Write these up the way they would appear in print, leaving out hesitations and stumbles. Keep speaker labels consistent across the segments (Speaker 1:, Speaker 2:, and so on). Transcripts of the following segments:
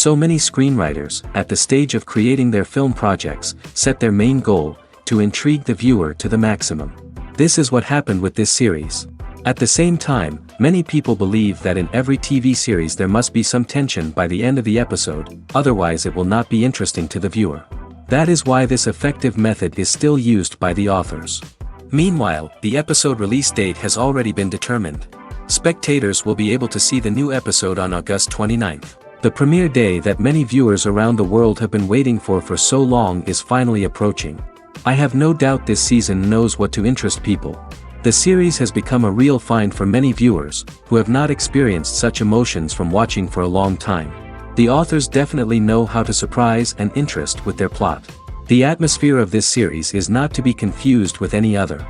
Speaker 1: So many screenwriters, at the stage of creating their film projects, set their main goal, to intrigue the viewer to the maximum. This is what happened with this series. At the same time, many people believe that in every TV series there must be some tension by the end of the episode, otherwise it will not be interesting to the viewer. That is why this effective method is still used by the authors. Meanwhile, the episode release date has already been determined. Spectators will be able to see the new episode on August 29th. The premiere day that many viewers around the world have been waiting for so long is finally approaching. I have no doubt this season knows what to interest people. The series has become a real find for many viewers, who have not experienced such emotions from watching for a long time. The authors definitely know how to surprise and interest with their plot. The atmosphere of this series is not to be confused with any other.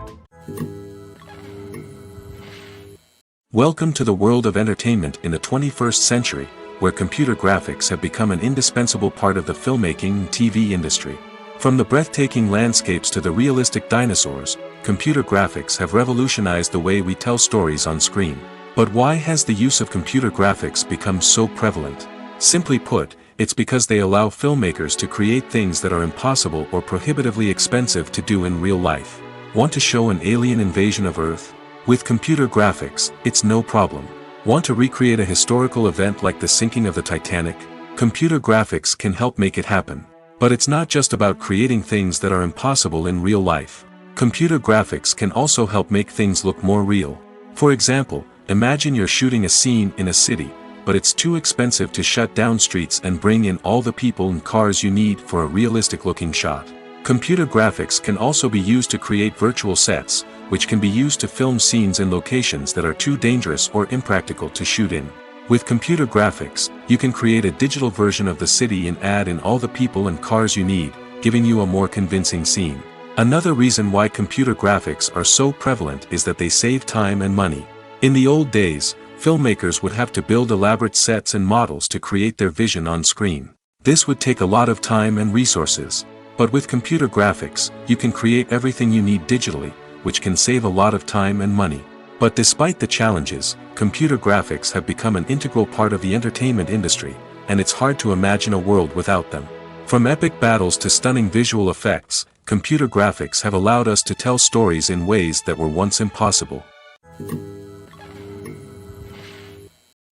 Speaker 1: Welcome to the world of entertainment in the 21st century, where computer graphics have become an indispensable part of the filmmaking and TV industry. From the breathtaking landscapes to the realistic dinosaurs, computer graphics have revolutionized the way we tell stories on screen. But why has the use of computer graphics become so prevalent? Simply put, it's because they allow filmmakers to create things that are impossible or prohibitively expensive to do in real life. Want to show an alien invasion of Earth? With computer graphics, it's no problem. Want to recreate a historical event like the sinking of the Titanic? Computer graphics can help make it happen. But it's not just about creating things that are impossible in real life. Computer graphics can also help make things look more real. For example, imagine you're shooting a scene in a city, but it's too expensive to shut down streets and bring in all the people and cars you need for a realistic-looking shot. Computer graphics can also be used to create virtual sets, which can be used to film scenes in locations that are too dangerous or impractical to shoot in. With computer graphics, you can create a digital version of the city and add in all the people and cars you need, giving you a more convincing scene. Another reason why computer graphics are so prevalent is that they save time and money. In the old days, filmmakers would have to build elaborate sets and models to create their vision on screen. This would take a lot of time and resources. But with computer graphics, you can create everything you need digitally, which can save a lot of time and money. But despite the challenges, computer graphics have become an integral part of the entertainment industry, and it's hard to imagine a world without them. From epic battles to stunning visual effects, computer graphics have allowed us to tell stories in ways that were once impossible.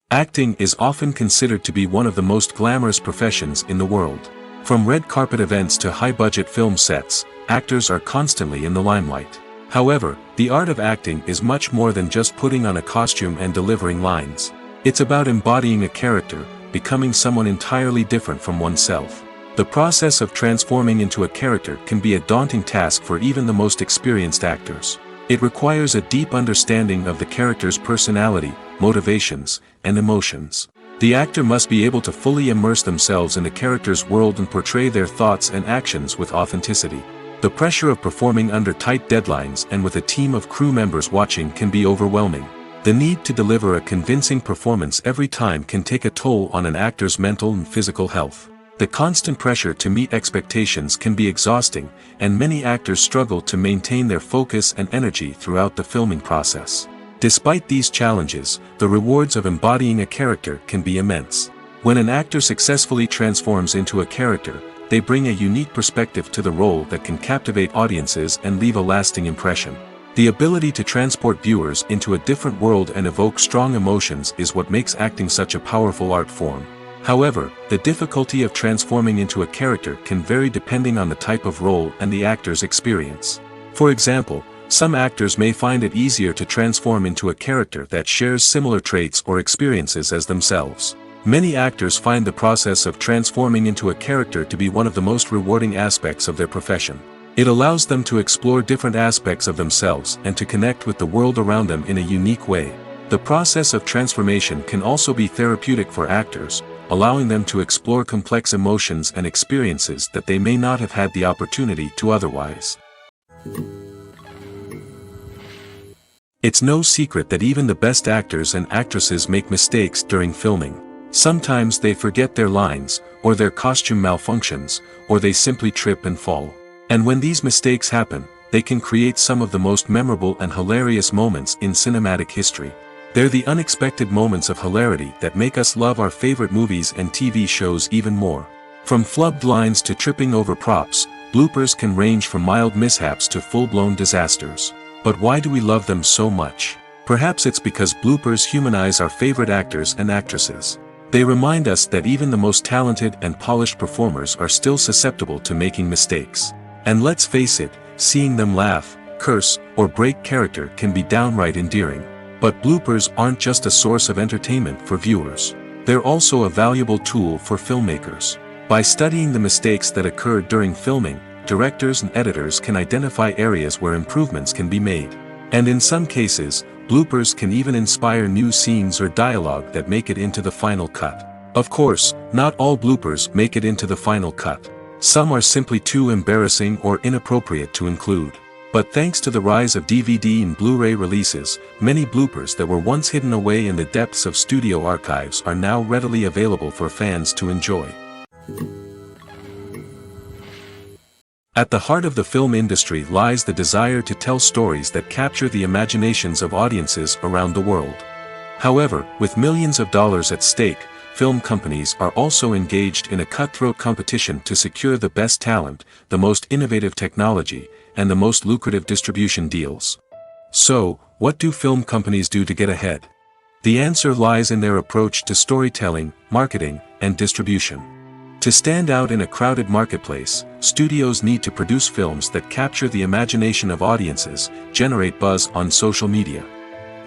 Speaker 1: Acting is often considered to be one of the most glamorous professions in the world. From red carpet events to high-budget film sets, actors are constantly in the limelight. However, the art of acting is much more than just putting on a costume and delivering lines. It's about embodying a character, becoming someone entirely different from oneself. The process of transforming into a character can be a daunting task for even the most experienced actors. It requires a deep understanding of the character's personality, motivations, and emotions. The actor must be able to fully immerse themselves in the character's world and portray their thoughts and actions with authenticity. The pressure of performing under tight deadlines and with a team of crew members watching can be overwhelming. The need to deliver a convincing performance every time can take a toll on an actor's mental and physical health. The constant pressure to meet expectations can be exhausting, and many actors struggle to maintain their focus and energy throughout the filming process. Despite these challenges, the rewards of embodying a character can be immense. When an actor successfully transforms into a character, they bring a unique perspective to the role that can captivate audiences and leave a lasting impression. The ability to transport viewers into a different world and evoke strong emotions is what makes acting such a powerful art form. However, the difficulty of transforming into a character can vary depending on the type of role and the actor's experience. For example, some actors may find it easier to transform into a character that shares similar traits or experiences as themselves. Many actors find the process of transforming into a character to be one of the most rewarding aspects of their profession. It allows them to explore different aspects of themselves and to connect with the world around them in a unique way. The process of transformation can also be therapeutic for actors, allowing them to explore complex emotions and experiences that they may not have had the opportunity to otherwise. It's no secret that even the best actors and actresses make mistakes during filming. Sometimes they forget their lines, or their costume malfunctions, or they simply trip and fall. And when these mistakes happen, they can create some of the most memorable and hilarious moments in cinematic history. They're the unexpected moments of hilarity that make us love our favorite movies and TV shows even more. From flubbed lines to tripping over props, bloopers can range from mild mishaps to full-blown disasters. But why do we love them so much? Perhaps it's because bloopers humanize our favorite actors and actresses. They remind us that even the most talented and polished performers are still susceptible to making mistakes. And let's face it, seeing them laugh, curse, or break character can be downright endearing. But bloopers aren't just a source of entertainment for viewers. They're also a valuable tool for filmmakers. By studying the mistakes that occurred during filming, directors and editors can identify areas where improvements can be made. And in some cases, bloopers can even inspire new scenes or dialogue that make it into the final cut. Of course, not all bloopers make it into the final cut. Some are simply too embarrassing or inappropriate to include. But thanks to the rise of DVD and Blu-ray releases, many bloopers that were once hidden away in the depths of studio archives are now readily available for fans to enjoy. At the heart of the film industry lies the desire to tell stories that capture the imaginations of audiences around the world. However, with millions of dollars at stake, film companies are also engaged in a cutthroat competition to secure the best talent, the most innovative technology, and the most lucrative distribution deals. So, what do film companies do to get ahead? The answer lies in their approach to storytelling, marketing, and distribution. To stand out in a crowded marketplace, studios need to produce films that capture the imagination of audiences, generate buzz on social media.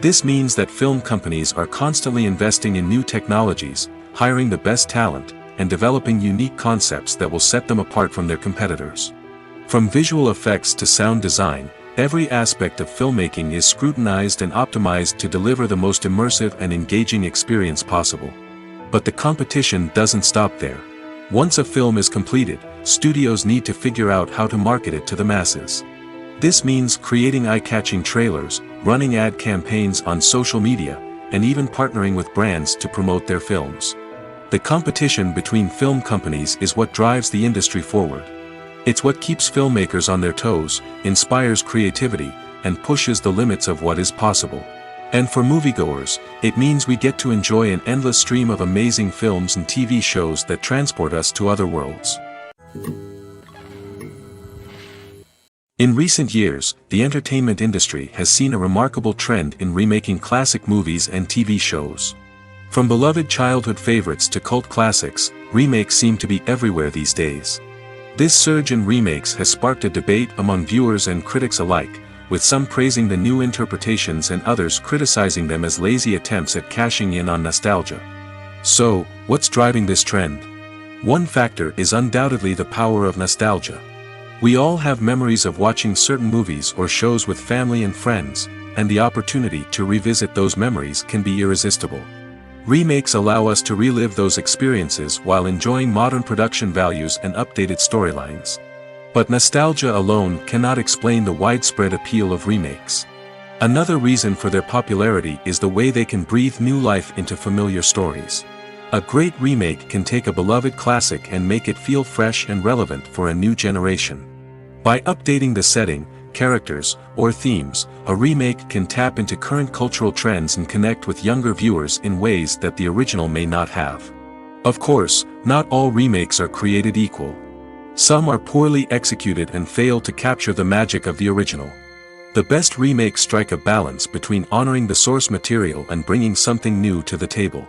Speaker 1: This means that film companies are constantly investing in new technologies, hiring the best talent, and developing unique concepts that will set them apart from their competitors. From visual effects to sound design, every aspect of filmmaking is scrutinized and optimized to deliver the most immersive and engaging experience possible. But the competition doesn't stop there. Once a film is completed, studios need to figure out how to market it to the masses. This means creating eye-catching trailers, running ad campaigns on social media, and even partnering with brands to promote their films. The competition between film companies is what drives the industry forward. It's what keeps filmmakers on their toes, inspires creativity, and pushes the limits of what is possible. And for moviegoers, it means we get to enjoy an endless stream of amazing films and TV shows that transport us to other worlds. In recent years, the entertainment industry has seen a remarkable trend in remaking classic movies and TV shows. From beloved childhood favorites to cult classics, remakes seem to be everywhere these days. This surge in remakes has sparked a debate among viewers and critics alike, with some praising the new interpretations and others criticizing them as lazy attempts at cashing in on nostalgia. So, what's driving this trend? One factor is undoubtedly the power of nostalgia. We all have memories of watching certain movies or shows with family and friends, and the opportunity to revisit those memories can be irresistible. Remakes allow us to relive those experiences while enjoying modern production values and updated storylines. But nostalgia alone cannot explain the widespread appeal of remakes. Another reason for their popularity is the way they can breathe new life into familiar stories. A great remake can take a beloved classic and make it feel fresh and relevant for a new generation. By updating the setting, characters, or themes, a remake can tap into current cultural trends and connect with younger viewers in ways that the original may not have. Of course, not all remakes are created equal. Some are poorly executed and fail to capture the magic of the original. The best remakes strike a balance between honoring the source material and bringing something new to the table.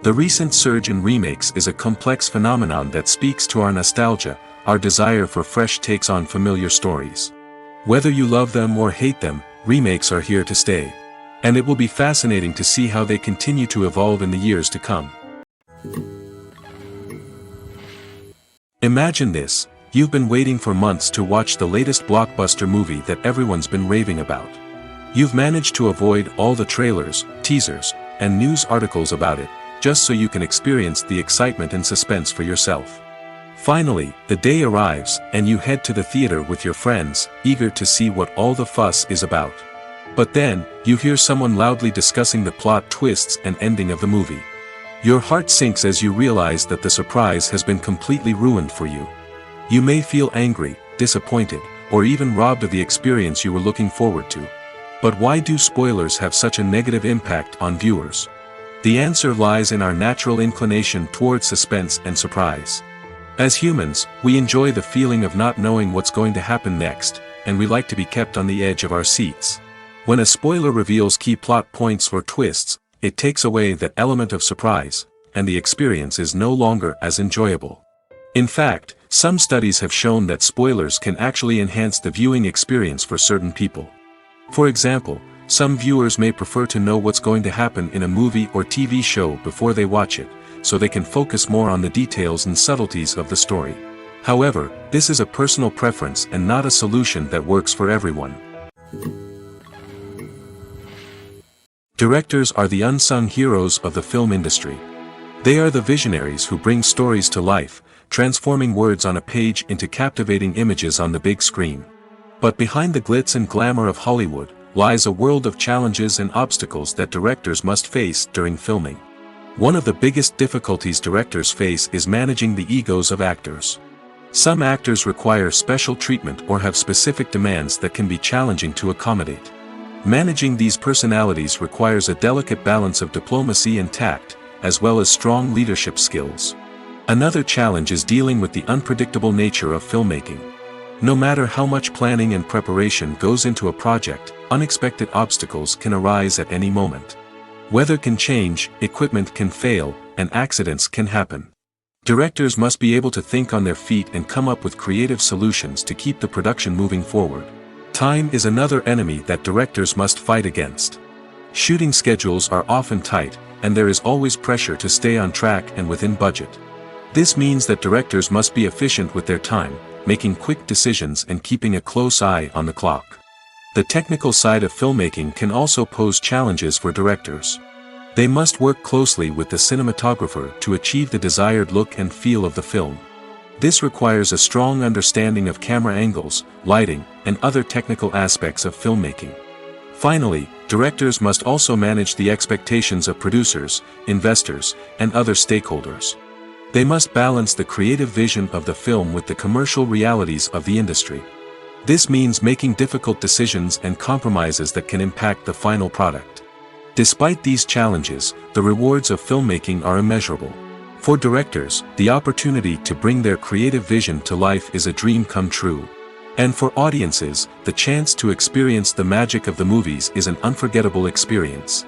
Speaker 1: The recent surge in remakes is a complex phenomenon that speaks to our nostalgia, our desire for fresh takes on familiar stories. Whether you love them or hate them, remakes are here to stay. And it will be fascinating to see how they continue to evolve in the years to come. Imagine this: you've been waiting for months to watch the latest blockbuster movie that everyone's been raving about. You've managed to avoid all the trailers, teasers, and news articles about it, just so you can experience the excitement and suspense for yourself. Finally, the day arrives, and you head to the theater with your friends, eager to see what all the fuss is about. But then, you hear someone loudly discussing the plot twists and ending of the movie. Your heart sinks as you realize that the surprise has been completely ruined for you. You may feel angry, disappointed, or even robbed of the experience you were looking forward to. But why do spoilers have such a negative impact on viewers? The answer lies in our natural inclination toward suspense and surprise. As humans, we enjoy the feeling of not knowing what's going to happen next, and we like to be kept on the edge of our seats. When a spoiler reveals key plot points or twists, it takes away that element of surprise, and the experience is no longer as enjoyable. In fact, some studies have shown that spoilers can actually enhance the viewing experience for certain people. For example, some viewers may prefer to know what's going to happen in a movie or TV show before they watch it, so they can focus more on the details and subtleties of the story. However, this is a personal preference and not a solution that works for everyone. Directors are the unsung heroes of the film industry. They are the visionaries who bring stories to life, transforming words on a page into captivating images on the big screen. But behind the glitz and glamour of Hollywood, lies a world of challenges and obstacles that directors must face during filming. One of the biggest difficulties directors face is managing the egos of actors. Some actors require special treatment or have specific demands that can be challenging to accommodate. Managing these personalities requires a delicate balance of diplomacy and tact, as well as strong leadership skills. Another challenge is dealing with the unpredictable nature of filmmaking. No matter how much planning and preparation goes into a project, unexpected obstacles can arise at any moment. Weather can change, equipment can fail, and accidents can happen. Directors must be able to think on their feet and come up with creative solutions to keep the production moving forward. Time is another enemy that directors must fight against. Shooting schedules are often tight, and there is always pressure to stay on track and within budget. This means that directors must be efficient with their time, making quick decisions and keeping a close eye on the clock. The technical side of filmmaking can also pose challenges for directors. They must work closely with the cinematographer to achieve the desired look and feel of the film. This requires a strong understanding of camera angles, lighting, and other technical aspects of filmmaking. Finally, directors must also manage the expectations of producers, investors, and other stakeholders. They must balance the creative vision of the film with the commercial realities of the industry. This means making difficult decisions and compromises that can impact the final product. Despite these challenges, the rewards of filmmaking are immeasurable. For directors, the opportunity to bring their creative vision to life is a dream come true. And for audiences, the chance to experience the magic of the movies is an unforgettable experience.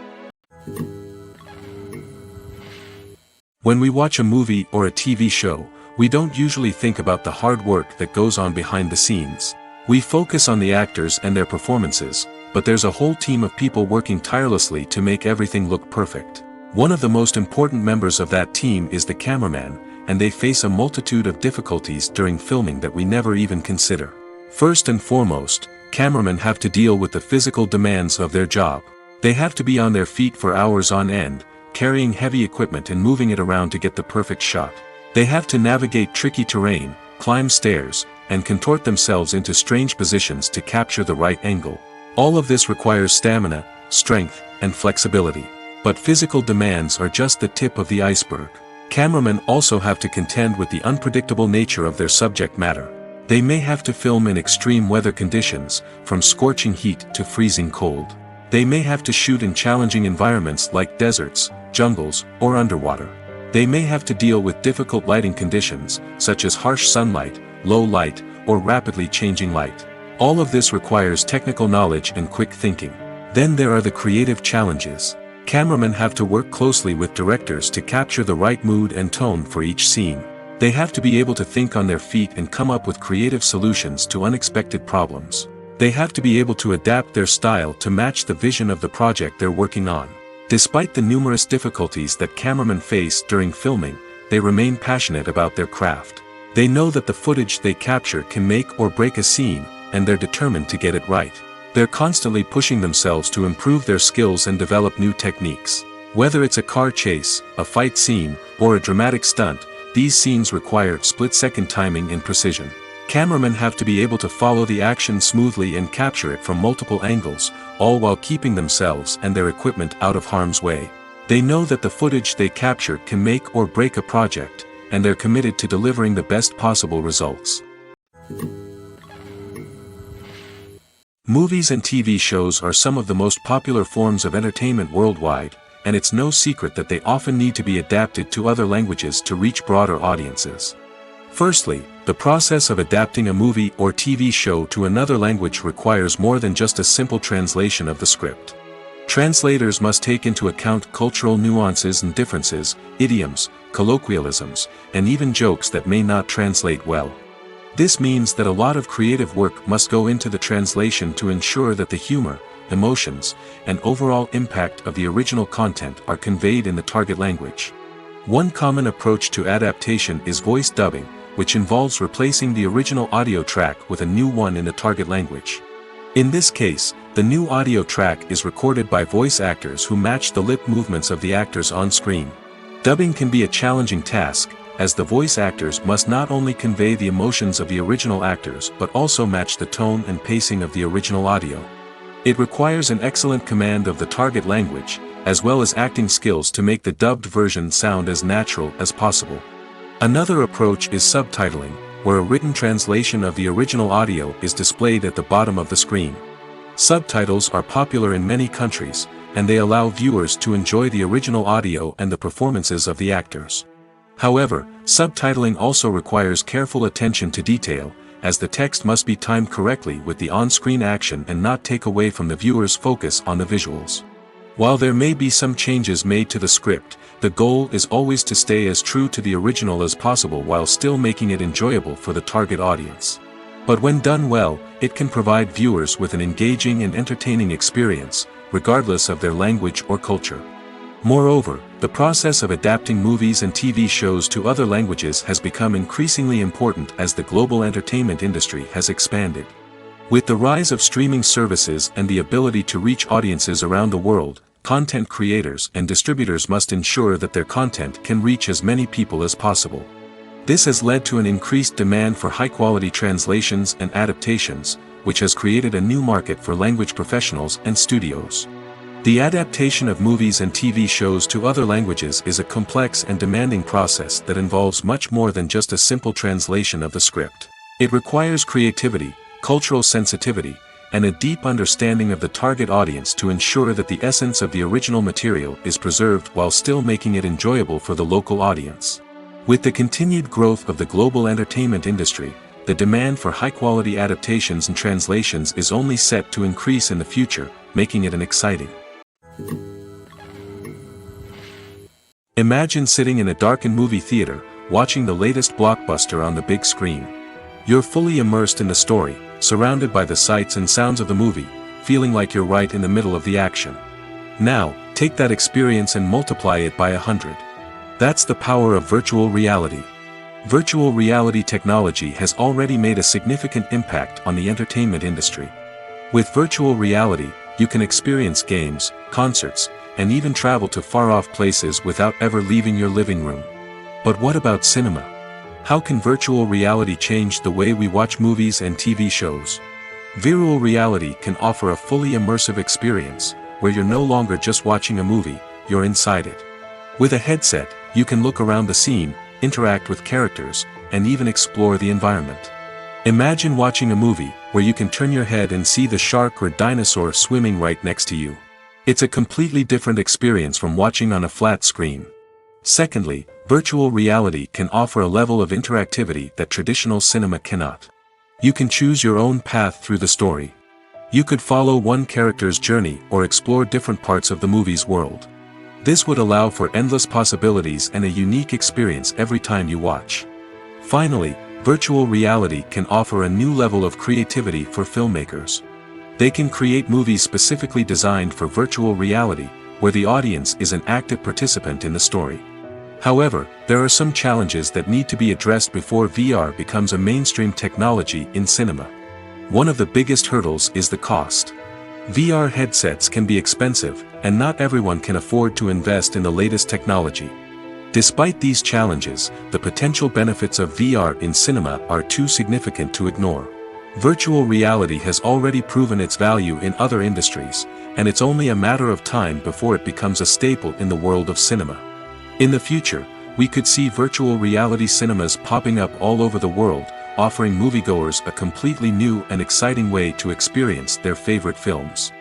Speaker 1: When we watch a movie or a TV show, we don't usually think about the hard work that goes on behind the scenes. We focus on the actors and their performances, but there's a whole team of people working tirelessly to make everything look perfect. One of the most important members of that team is the cameraman, and they face a multitude of difficulties during filming that we never even consider. First and foremost, cameramen have to deal with the physical demands of their job. They have to be on their feet for hours on end, carrying heavy equipment and moving it around to get the perfect shot. They have to navigate tricky terrain, climb stairs, and contort themselves into strange positions to capture the right angle. All of this requires stamina, strength, and flexibility. But physical demands are just the tip of the iceberg. Cameramen also have to contend with the unpredictable nature of their subject matter. They may have to film in extreme weather conditions, from scorching heat to freezing cold. They may have to shoot in challenging environments like deserts, jungles, or underwater. They may have to deal with difficult lighting conditions, such as harsh sunlight, low light, or rapidly changing light. All of this requires technical knowledge and quick thinking. Then there are the creative challenges. Cameramen have to work closely with directors to capture the right mood and tone for each scene. They have to be able to think on their feet and come up with creative solutions to unexpected problems. They have to be able to adapt their style to match the vision of the project they're working on. Despite the numerous difficulties that cameramen face during filming, they remain passionate about their craft. They know that the footage they capture can make or break a scene, and they're determined to get it right. They're constantly pushing themselves to improve their skills and develop new techniques. Whether it's a car chase, a fight scene, or a dramatic stunt, these scenes require split-second timing and precision. Cameramen have to be able to follow the action smoothly and capture it from multiple angles, all while keeping themselves and their equipment out of harm's way. They know that the footage they capture can make or break a project, and they're committed to delivering the best possible results. Movies and TV shows are some of the most popular forms of entertainment worldwide, and it's no secret that they often need to be adapted to other languages to reach broader audiences. Firstly, the process of adapting a movie or TV show to another language requires more than just a simple translation of the script. Translators must take into account cultural nuances and differences, idioms, colloquialisms, and even jokes that may not translate well. This means that a lot of creative work must go into the translation to ensure that the humor, emotions, and overall impact of the original content are conveyed in the target language. One common approach to adaptation is voice dubbing, which involves replacing the original audio track with a new one in the target language. In this case, the new audio track is recorded by voice actors who match the lip movements of the actors on screen. Dubbing can be a challenging task, as the voice actors must not only convey the emotions of the original actors but also match the tone and pacing of the original audio. It requires an excellent command of the target language, as well as acting skills to make the dubbed version sound as natural as possible. Another approach is subtitling, where a written translation of the original audio is displayed at the bottom of the screen. Subtitles are popular in many countries, and they allow viewers to enjoy the original audio and the performances of the actors. However, subtitling also requires careful attention to detail, as the text must be timed correctly with the on-screen action and not take away from the viewer's focus on the visuals. While there may be some changes made to the script, the goal is always to stay as true to the original as possible while still making it enjoyable for the target audience. But when done well, it can provide viewers with an engaging and entertaining experience, regardless of their language or culture. Moreover, the process of adapting movies and TV shows to other languages has become increasingly important as the global entertainment industry has expanded. With the rise of streaming services and the ability to reach audiences around the world, content creators and distributors must ensure that their content can reach as many people as possible. This has led to an increased demand for high-quality translations and adaptations, which has created a new market for language professionals and studios. The adaptation of movies and TV shows to other languages is a complex and demanding process that involves much more than just a simple translation of the script. It requires creativity, cultural sensitivity, and a deep understanding of the target audience to ensure that the essence of the original material is preserved while still making it enjoyable for the local audience. With the continued growth of the global entertainment industry, the demand for high-quality adaptations and translations is only set to increase in the future, making it an exciting. Imagine sitting in a darkened movie theater, watching the latest blockbuster on the big screen. You're fully immersed in the story, surrounded by the sights and sounds of the movie, feeling like you're right in the middle of the action. Now, take that experience and multiply it by 100. That's the power of virtual reality. Virtual reality technology has already made a significant impact on the entertainment industry. With virtual reality, you can experience games, concerts, and even travel to far-off places without ever leaving your living room. But what about cinema? How can virtual reality change the way we watch movies and TV shows? Virtual reality can offer a fully immersive experience, where you're no longer just watching a movie, you're inside it. With a headset, you can look around the scene, interact with characters, and even explore the environment. Imagine watching a movie where you can turn your head and see the shark or dinosaur swimming right next to you. It's a completely different experience from watching on a flat screen. Secondly, virtual reality can offer a level of interactivity that traditional cinema cannot. You can choose your own path through the story. You could follow one character's journey or explore different parts of the movie's world. This would allow for endless possibilities and a unique experience every time you watch. Finally, virtual reality can offer a new level of creativity for filmmakers. They can create movies specifically designed for virtual reality, where the audience is an active participant in the story. However, there are some challenges that need to be addressed before VR becomes a mainstream technology in cinema. One of the biggest hurdles is the cost. VR headsets can be expensive, and not everyone can afford to invest in the latest technology. Despite these challenges, the potential benefits of VR in cinema are too significant to ignore. Virtual reality has already proven its value in other industries, and it's only a matter of time before it becomes a staple in the world of cinema. In the future, we could see virtual reality cinemas popping up all over the world, offering moviegoers a completely new and exciting way to experience their favorite films.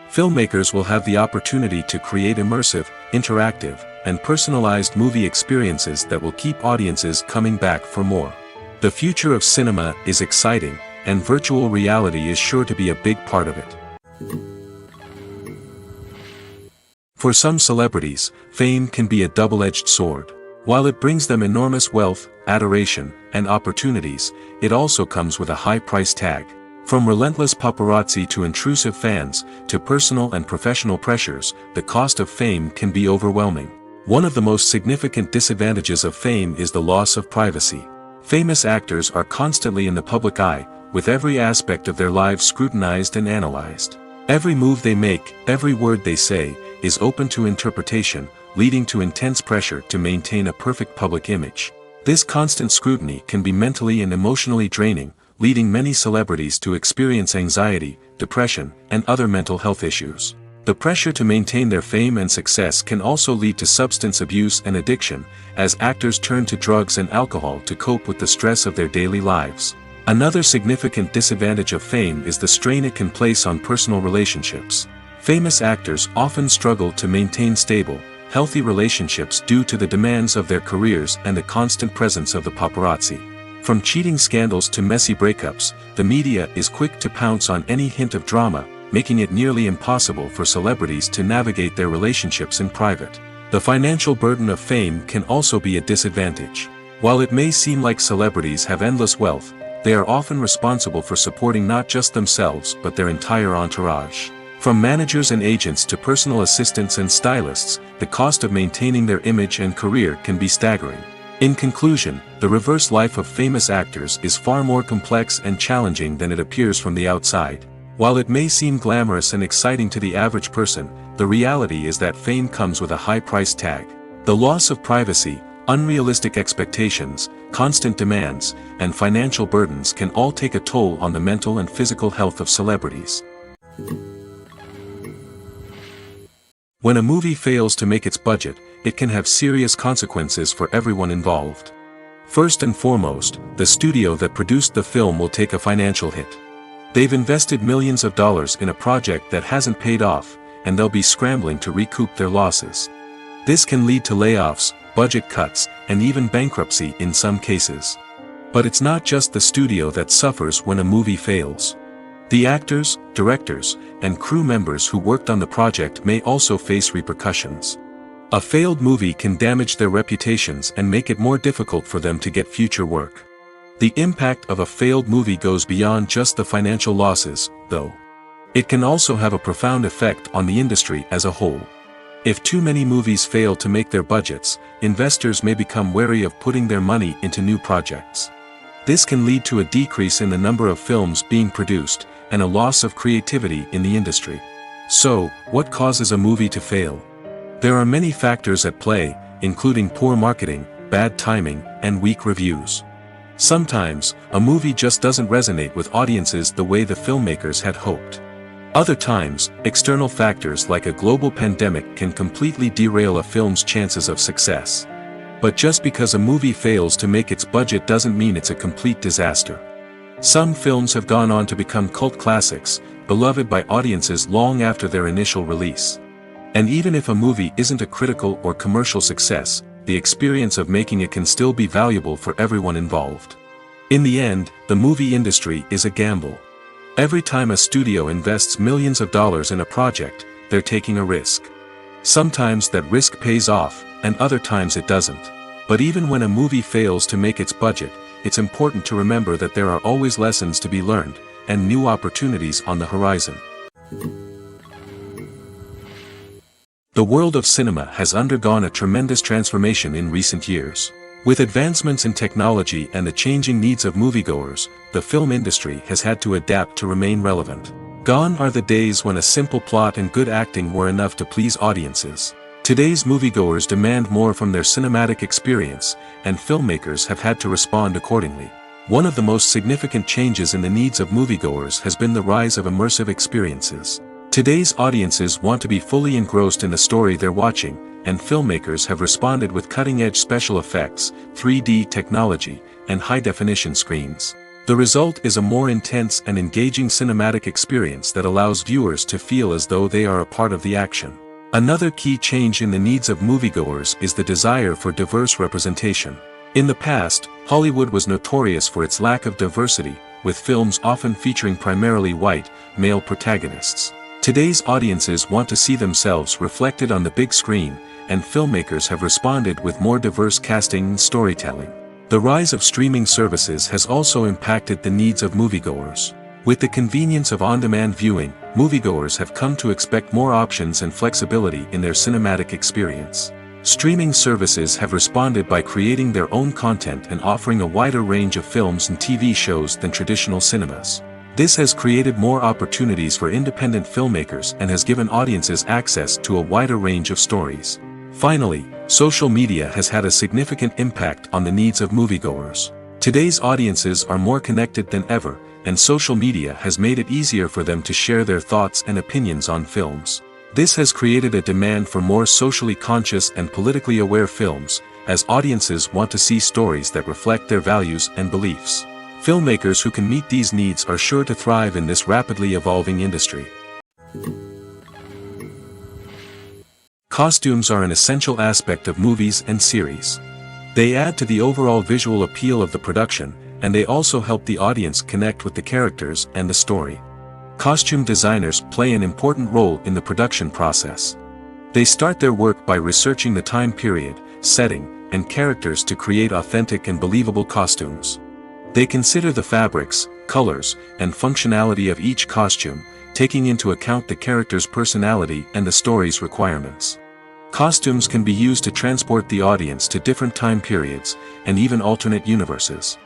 Speaker 1: Filmmakers will have the opportunity to create immersive, interactive, and personalized movie experiences that will keep audiences coming back for more. The future of cinema is exciting, and virtual reality is sure to be a big part of it. For some celebrities, fame can be a double-edged sword. While it brings them enormous wealth, adoration, and opportunities, it also comes with a high price tag. From relentless paparazzi to intrusive fans, to personal and professional pressures, the cost of fame can be overwhelming. One of the most significant disadvantages of fame is the loss of privacy. Famous actors are constantly in the public eye, with every aspect of their lives scrutinized and analyzed. Every move they make, every word they say, is open to interpretation, leading to intense pressure to maintain a perfect public image. This constant scrutiny can be mentally and emotionally draining, leading many celebrities to experience anxiety, depression, and other mental health issues. The pressure to maintain their fame and success can also lead to substance abuse and addiction, as actors turn to drugs and alcohol to cope with the stress of their daily lives. Another significant disadvantage of fame is the strain it can place on personal relationships. Famous actors often struggle to maintain stable, healthy relationships due to the demands of their careers and the constant presence of the paparazzi. From cheating scandals to messy breakups, the media is quick to pounce on any hint of drama, making it nearly impossible for celebrities to navigate their relationships in private. The financial burden of fame can also be a disadvantage. While it may seem like celebrities have endless wealth, they are often responsible for supporting not just themselves but their entire entourage. From managers and agents to personal assistants and stylists, the cost of maintaining their image and career can be staggering. In conclusion, the reverse life of famous actors is far more complex and challenging than it appears from the outside. While it may seem glamorous and exciting to the average person, the reality is that fame comes with a high price tag. The loss of privacy, unrealistic expectations, constant demands, and financial burdens can all take a toll on the mental and physical health of celebrities. When a movie fails to make its budget, it can have serious consequences for everyone involved. First and foremost, the studio that produced the film will take a financial hit. They've invested millions of dollars in a project that hasn't paid off, and they'll be scrambling to recoup their losses. This can lead to layoffs, budget cuts, and even bankruptcy in some cases. But it's not just the studio that suffers when a movie fails. The actors, directors, and crew members who worked on the project may also face repercussions. A failed movie can damage their reputations and make it more difficult for them to get future work. The impact of a failed movie goes beyond just the financial losses, though. It can also have a profound effect on the industry as a whole. If too many movies fail to make their budgets, investors may become wary of putting their money into new projects. This can lead to a decrease in the number of films being produced, and a loss of creativity in the industry. So, what causes a movie to fail? There are many factors at play, including poor marketing, bad timing, and weak reviews. Sometimes, a movie just doesn't resonate with audiences the way the filmmakers had hoped. Other times, external factors like a global pandemic can completely derail a film's chances of success. But just because a movie fails to make its budget doesn't mean it's a complete disaster. Some films have gone on to become cult classics, beloved by audiences long after their initial release. And even if a movie isn't a critical or commercial success, the experience of making it can still be valuable for everyone involved. In the end, the movie industry is a gamble. Every time a studio invests millions of dollars in a project, they're taking a risk. Sometimes that risk pays off, and other times it doesn't. But even when a movie fails to make its budget, it's important to remember that there are always lessons to be learned, and new opportunities on the horizon. The world of cinema has undergone a tremendous transformation in recent years. With advancements in technology and the changing needs of moviegoers, the film industry has had to adapt to remain relevant. Gone are the days when a simple plot and good acting were enough to please audiences. Today's moviegoers demand more from their cinematic experience, and filmmakers have had to respond accordingly. One of the most significant changes in the needs of moviegoers has been the rise of immersive experiences. Today's audiences want to be fully engrossed in the story they're watching, and filmmakers have responded with cutting-edge special effects, 3D technology, and high-definition screens. The result is a more intense and engaging cinematic experience that allows viewers to feel as though they are a part of the action. Another key change in the needs of moviegoers is the desire for diverse representation. In the past, Hollywood was notorious for its lack of diversity, with films often featuring primarily white, male protagonists. Today's audiences want to see themselves reflected on the big screen, and filmmakers have responded with more diverse casting and storytelling. The rise of streaming services has also impacted the needs of moviegoers. With the convenience of on-demand viewing, moviegoers have come to expect more options and flexibility in their cinematic experience. Streaming services have responded by creating their own content and offering a wider range of films and TV shows than traditional cinemas. This has created more opportunities for independent filmmakers and has given audiences access to a wider range of stories. Finally, social media has had a significant impact on the needs of moviegoers. Today's audiences are more connected than ever, and social media has made it easier for them to share their thoughts and opinions on films. This has created a demand for more socially conscious and politically aware films, as audiences want to see stories that reflect their values and beliefs. Filmmakers who can meet these needs are sure to thrive in this rapidly evolving industry. Costumes are an essential aspect of movies and series. They add to the overall visual appeal of the production, and they also help the audience connect with the characters and the story. Costume designers play an important role in the production process. They start their work by researching the time period, setting, and characters to create authentic and believable costumes. They consider the fabrics, colors, and functionality of each costume, taking into account the character's personality and the story's requirements. Costumes can be used to transport the audience to different time periods, and even alternate universes.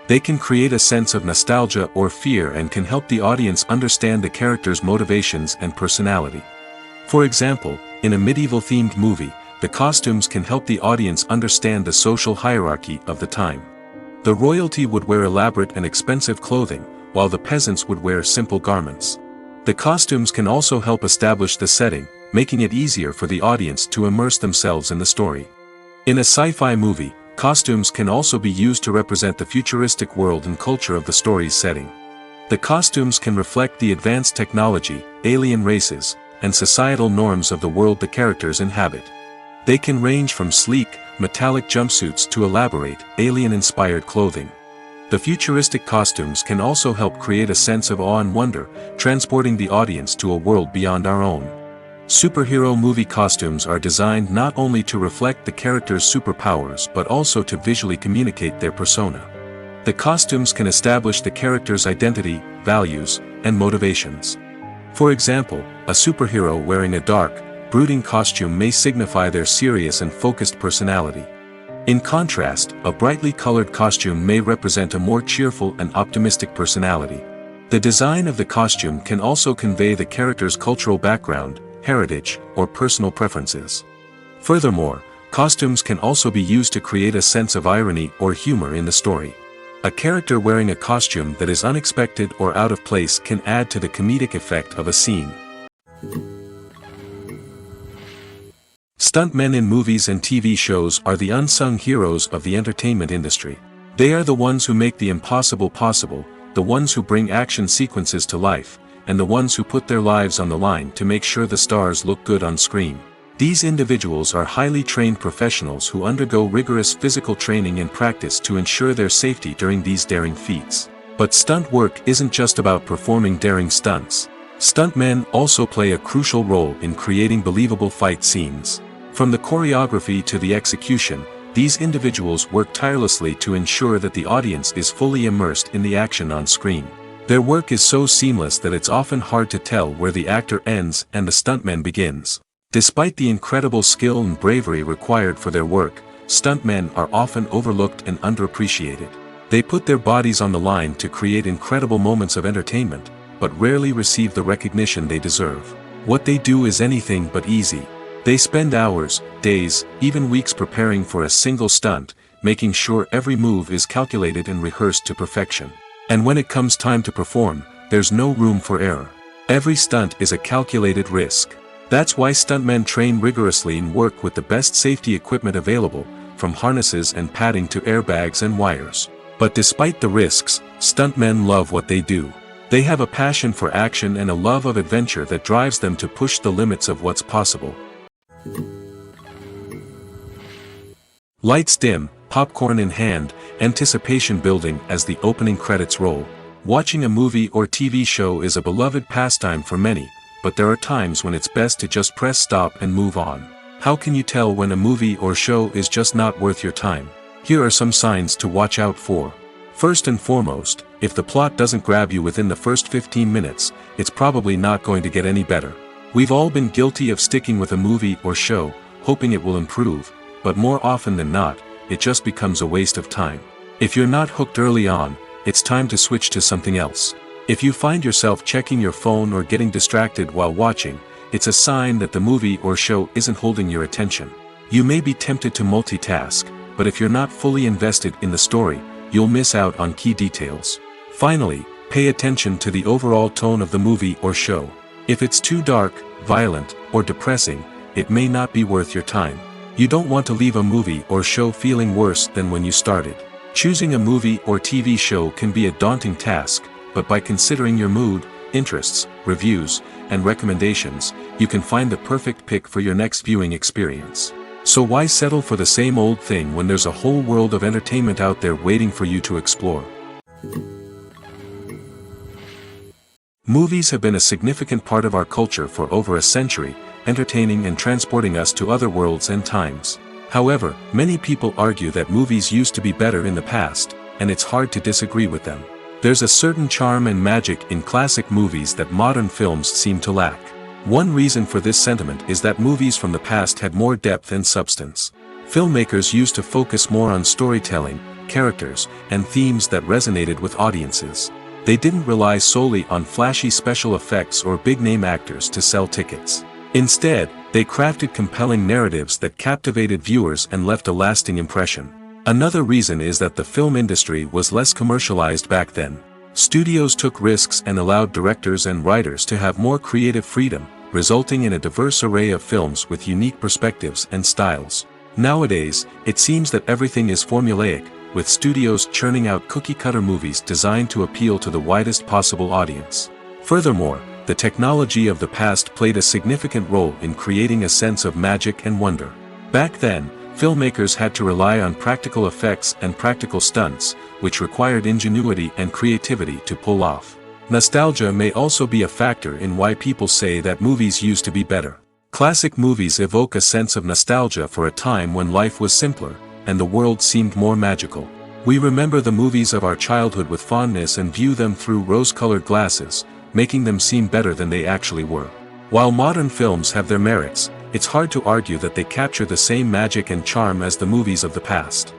Speaker 1: They can create a sense of nostalgia or fear and can help the audience understand the character's motivations and personality. For example, in a medieval-themed movie, the costumes can help the audience understand the social hierarchy of the time. The royalty would wear elaborate and expensive clothing, while the peasants would wear simple garments. The costumes can also help establish the setting, making it easier for the audience to immerse themselves in the story. In a sci-fi movie, costumes can also be used to represent the futuristic world and culture of the story's setting. The costumes can reflect the advanced technology, alien races, and societal norms of the world the characters inhabit. They can range from sleek, metallic jumpsuits to elaborate, alien-inspired clothing. The futuristic costumes can also help create a sense of awe and wonder, transporting the audience to a world beyond our own. Superhero movie costumes are designed not only to reflect the character's superpowers but also to visually communicate their persona. The costumes can establish the character's identity, values, and motivations. For example, a superhero wearing a dark, brooding costume may signify their serious and focused personality. In contrast, a brightly colored costume may represent a more cheerful and optimistic personality. The design of the costume can also convey the character's cultural background, heritage, or personal preferences. Furthermore, costumes can also be used to create a sense of irony or humor in the story. A character wearing a costume that is unexpected or out of place can add to the comedic effect of a scene. Stuntmen in movies and TV shows are the unsung heroes of the entertainment industry. They are the ones who make the impossible possible, the ones who bring action sequences to life, and the ones who put their lives on the line to make sure the stars look good on screen. These individuals are highly trained professionals who undergo rigorous physical training and practice to ensure their safety during these daring feats. But stunt work isn't just about performing daring stunts. Stuntmen also play a crucial role in creating believable fight scenes. From the choreography to the execution, these individuals work tirelessly to ensure that the audience is fully immersed in the action on screen. Their work is so seamless that it's often hard to tell where the actor ends and the stuntman begins. Despite the incredible skill and bravery required for their work, stuntmen are often overlooked and underappreciated. They put their bodies on the line to create incredible moments of entertainment, but rarely receive the recognition they deserve. What they do is anything but easy. They spend hours, days, even weeks preparing for a single stunt, making sure every move is calculated and rehearsed to perfection. And when it comes time to perform, there's no room for error. Every stunt is a calculated risk. That's why stuntmen train rigorously and work with the best safety equipment available, from harnesses and padding to airbags and wires. But despite the risks, stuntmen love what they do. They have a passion for action and a love of adventure that drives them to push the limits of what's possible. Lights dim, popcorn in hand, anticipation building as the opening credits roll. Watching a movie or TV show is a beloved pastime for many, but there are times when it's best to just press stop and move on. How can you tell when a movie or show is just not worth your time? Here are some signs to watch out for. First and foremost, if the plot doesn't grab you within the first 15 minutes, it's probably not going to get any better. We've all been guilty of sticking with a movie or show, hoping it will improve, but more often than not, it just becomes a waste of time. If you're not hooked early on, it's time to switch to something else. If you find yourself checking your phone or getting distracted while watching, it's a sign that the movie or show isn't holding your attention. You may be tempted to multitask, but if you're not fully invested in the story, you'll miss out on key details. Finally, pay attention to the overall tone of the movie or show. If it's too dark, violent, or depressing, it may not be worth your time. You don't want to leave a movie or show feeling worse than when you started. Choosing a movie or TV show can be a daunting task, but by considering your mood, interests, reviews, and recommendations, you can find the perfect pick for your next viewing experience. So why settle for the same old thing when there's a whole world of entertainment out there waiting for you to explore? Movies have been a significant part of our culture for over a century, entertaining and transporting us to other worlds and times. However, many people argue that movies used to be better in the past, and it's hard to disagree with them. There's a certain charm and magic in classic movies that modern films seem to lack. One reason for this sentiment is that movies from the past had more depth and substance. Filmmakers used to focus more on storytelling, characters, and themes that resonated with audiences. They didn't rely solely on flashy special effects or big-name actors to sell tickets. Instead, they crafted compelling narratives that captivated viewers and left a lasting impression. Another reason is that the film industry was less commercialized back then. Studios took risks and allowed directors and writers to have more creative freedom, resulting in a diverse array of films with unique perspectives and styles. Nowadays, it seems that everything is formulaic, with studios churning out cookie-cutter movies designed to appeal to the widest possible audience. Furthermore, the technology of the past played a significant role in creating a sense of magic and wonder. Back then, filmmakers had to rely on practical effects and practical stunts, which required ingenuity and creativity to pull off. Nostalgia may also be a factor in why people say that movies used to be better. Classic movies evoke a sense of nostalgia for a time when life was simpler, and the world seemed more magical. We remember the movies of our childhood with fondness and view them through rose-colored glasses, making them seem better than they actually were. While modern films have their merits, it's hard to argue that they capture the same magic and charm as the movies of the past.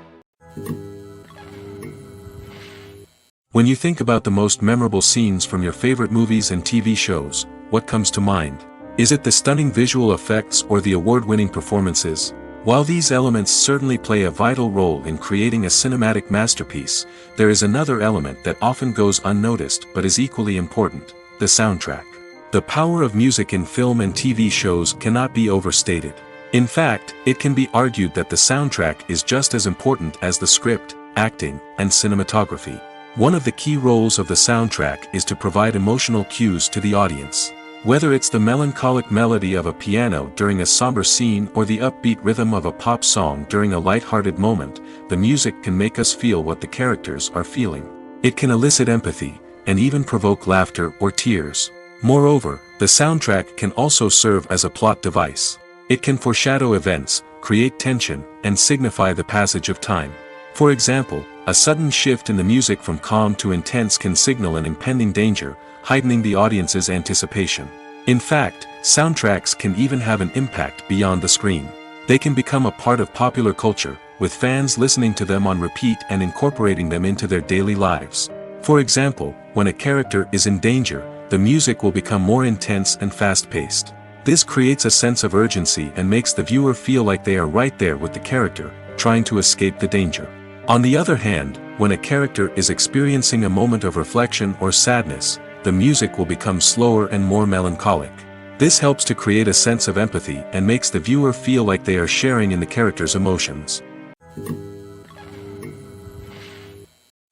Speaker 1: When you think about the most memorable scenes from your favorite movies and TV shows, what comes to mind? Is it the stunning visual effects or the award-winning performances? While these elements certainly play a vital role in creating a cinematic masterpiece, there is another element that often goes unnoticed but is equally important: the soundtrack. The power of music in film and TV shows cannot be overstated. In fact, it can be argued that the soundtrack is just as important as the script, acting, and cinematography. One of the key roles of the soundtrack is to provide emotional cues to the audience. Whether it's the melancholic melody of a piano during a somber scene or the upbeat rhythm of a pop song during a light-hearted moment, the music can make us feel what the characters are feeling. It can elicit empathy, and even provoke laughter or tears. Moreover, the soundtrack can also serve as a plot device. It can foreshadow events, create tension, and signify the passage of time. For example, a sudden shift in the music from calm to intense can signal an impending danger, heightening the audience's anticipation. In fact, soundtracks can even have an impact beyond the screen. They can become a part of popular culture, with fans listening to them on repeat and incorporating them into their daily lives. For example, when a character is in danger, the music will become more intense and fast-paced. This creates a sense of urgency and makes the viewer feel like they are right there with the character, trying to escape the danger. On the other hand, when a character is experiencing a moment of reflection or sadness, the music will become slower and more melancholic. This helps to create a sense of empathy and makes the viewer feel like they are sharing in the character's emotions.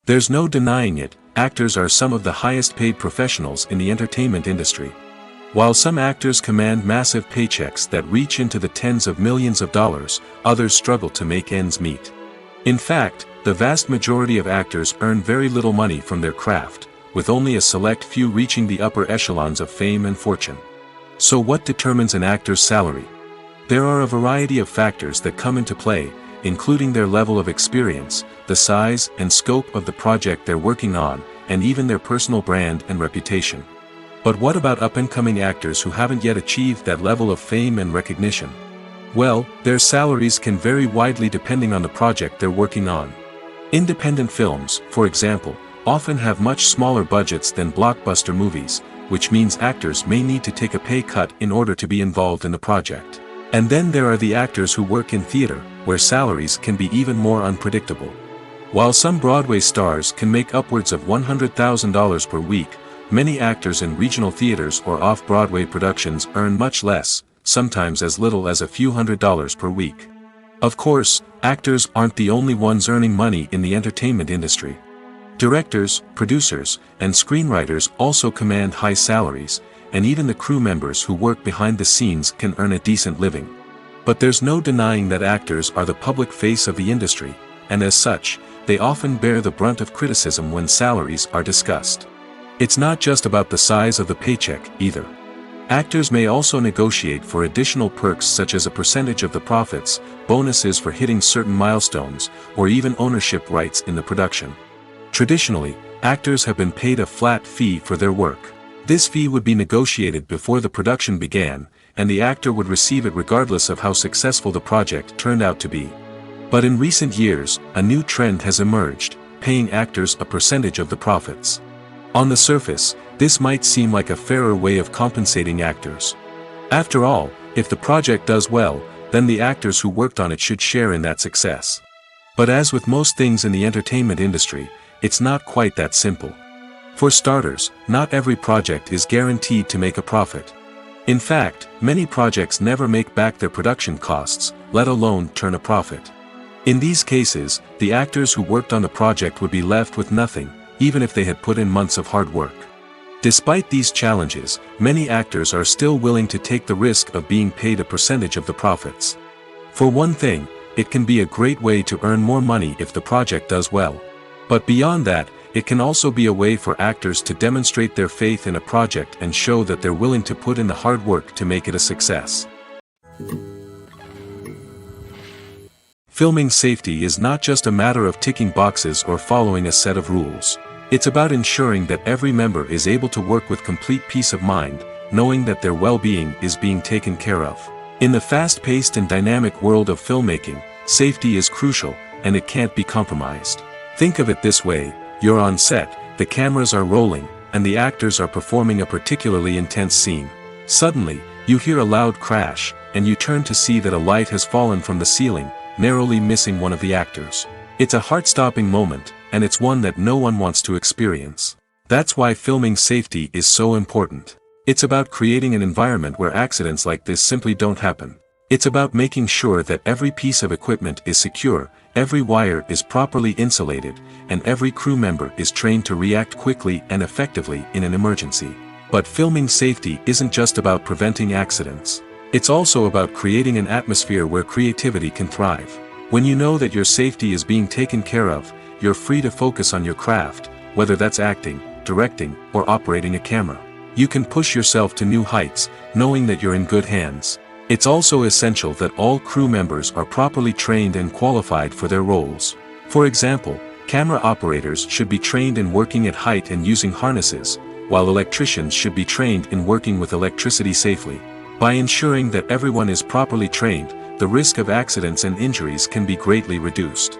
Speaker 1: There's no denying it, actors are some of the highest paid professionals in the entertainment industry. While some actors command massive paychecks that reach into the tens of millions of dollars, others struggle to make ends meet. In fact, the vast majority of actors earn very little money from their craft, with only a select few reaching the upper echelons of fame and fortune. So what determines an actor's salary? There are a variety of factors that come into play, including their level of experience, the size and scope of the project they're working on, and even their personal brand and reputation. But what about up-and-coming actors who haven't yet achieved that level of fame and recognition? Well, their salaries can vary widely depending on the project they're working on. Independent films, for example, often have much smaller budgets than blockbuster movies, which means actors may need to take a pay cut in order to be involved in the project. And then there are the actors who work in theater, where salaries can be even more unpredictable. While some Broadway stars can make upwards of $100,000 per week, many actors in regional theaters or off-Broadway productions earn much less, sometimes as little as a few $100s per week. Of course, actors aren't the only ones earning money in the entertainment industry. Directors, producers, and screenwriters also command high salaries, and even the crew members who work behind the scenes can earn a decent living. But there's no denying that actors are the public face of the industry, and as such, they often bear the brunt of criticism when salaries are discussed. It's not just about the size of the paycheck, either. Actors may also negotiate for additional perks such as a percentage of the profits, bonuses for hitting certain milestones, or even ownership rights in the production. Traditionally, actors have been paid a flat fee for their work. This fee would be negotiated before the production began, and the actor would receive it regardless of how successful the project turned out to be. But in recent years, a new trend has emerged, paying actors a percentage of the profits. On the surface, this might seem like a fairer way of compensating actors. After all, if the project does well, then the actors who worked on it should share in that success. But as with most things in the entertainment industry, it's not quite that simple. For starters, not every project is guaranteed to make a profit. In fact, many projects never make back their production costs, let alone turn a profit. In these cases, the actors who worked on the project would be left with nothing, even if they had put in months of hard work. Despite these challenges, many actors are still willing to take the risk of being paid a percentage of the profits. For one thing, it can be a great way to earn more money if the project does well. But beyond that, it can also be a way for actors to demonstrate their faith in a project and show that they're willing to put in the hard work to make it a success. Filming safety is not just a matter of ticking boxes or following a set of rules. It's about ensuring that every member is able to work with complete peace of mind, knowing that their well-being is being taken care of. In the fast-paced and dynamic world of filmmaking, safety is crucial, and it can't be compromised. Think of it this way: you're on set, the cameras are rolling, and the actors are performing a particularly intense scene. Suddenly, you hear a loud crash, and you turn to see that a light has fallen from the ceiling, narrowly missing one of the actors. It's a heart-stopping moment, and it's one that no one wants to experience. That's why filming safety is so important. It's about creating an environment where accidents like this simply don't happen. It's about making sure that every piece of equipment is secure, every wire is properly insulated, and every crew member is trained to react quickly and effectively in an emergency. But filming safety isn't just about preventing accidents. It's also about creating an atmosphere where creativity can thrive. When you know that your safety is being taken care of, you're free to focus on your craft, whether that's acting, directing, or operating a camera. You can push yourself to new heights, knowing that you're in good hands. It's also essential that all crew members are properly trained and qualified for their roles. For example, camera operators should be trained in working at height and using harnesses, while electricians should be trained in working with electricity safely. By ensuring that everyone is properly trained, the risk of accidents and injuries can be greatly reduced.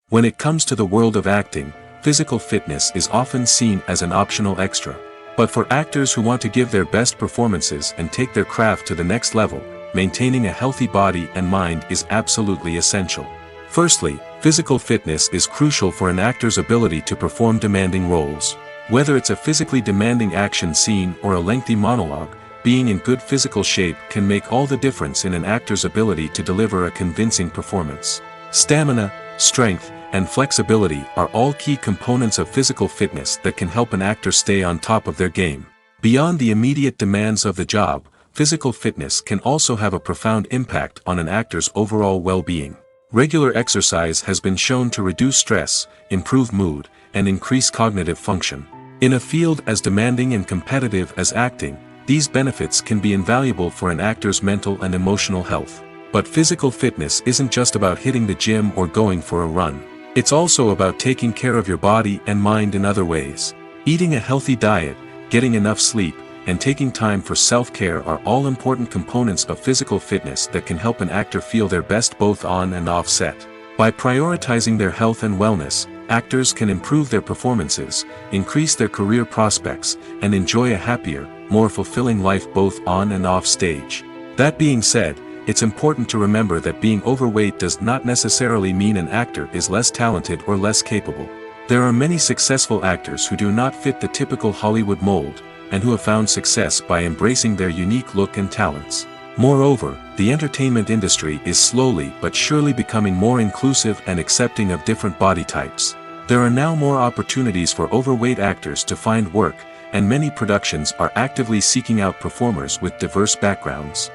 Speaker 1: When it comes to the world of acting, physical fitness is often seen as an optional extra. But for actors who want to give their best performances and take their craft to the next level, maintaining a healthy body and mind is absolutely essential. Firstly, physical fitness is crucial for an actor's ability to perform demanding roles. Whether it's a physically demanding action scene or a lengthy monologue, being in good physical shape can make all the difference in an actor's ability to deliver a convincing performance. Stamina, strength, and flexibility are all key components of physical fitness that can help an actor stay on top of their game. Beyond the immediate demands of the job, physical fitness can also have a profound impact on an actor's overall well-being. Regular exercise has been shown to reduce stress, improve mood, and increase cognitive function. In a field as demanding and competitive as acting, these benefits can be invaluable for an actor's mental and emotional health. But physical fitness isn't just about hitting the gym or going for a run. It's also about taking care of your body and mind in other ways. Eating a healthy diet, getting enough sleep, and taking time for self-care are all important components of physical fitness that can help an actor feel their best both on and off set. By prioritizing their health and wellness, actors can improve their performances, increase their career prospects, and enjoy a happier, more fulfilling life both on and off stage. That being said, it's important to remember that being overweight does not necessarily mean an actor is less talented or less capable. There are many successful actors who do not fit the typical Hollywood mold, and who have found success by embracing their unique look and talents. Moreover, the entertainment industry is slowly but surely becoming more inclusive and accepting of different body types. There are now more opportunities for overweight actors to find work, and many productions are actively seeking out performers with diverse backgrounds.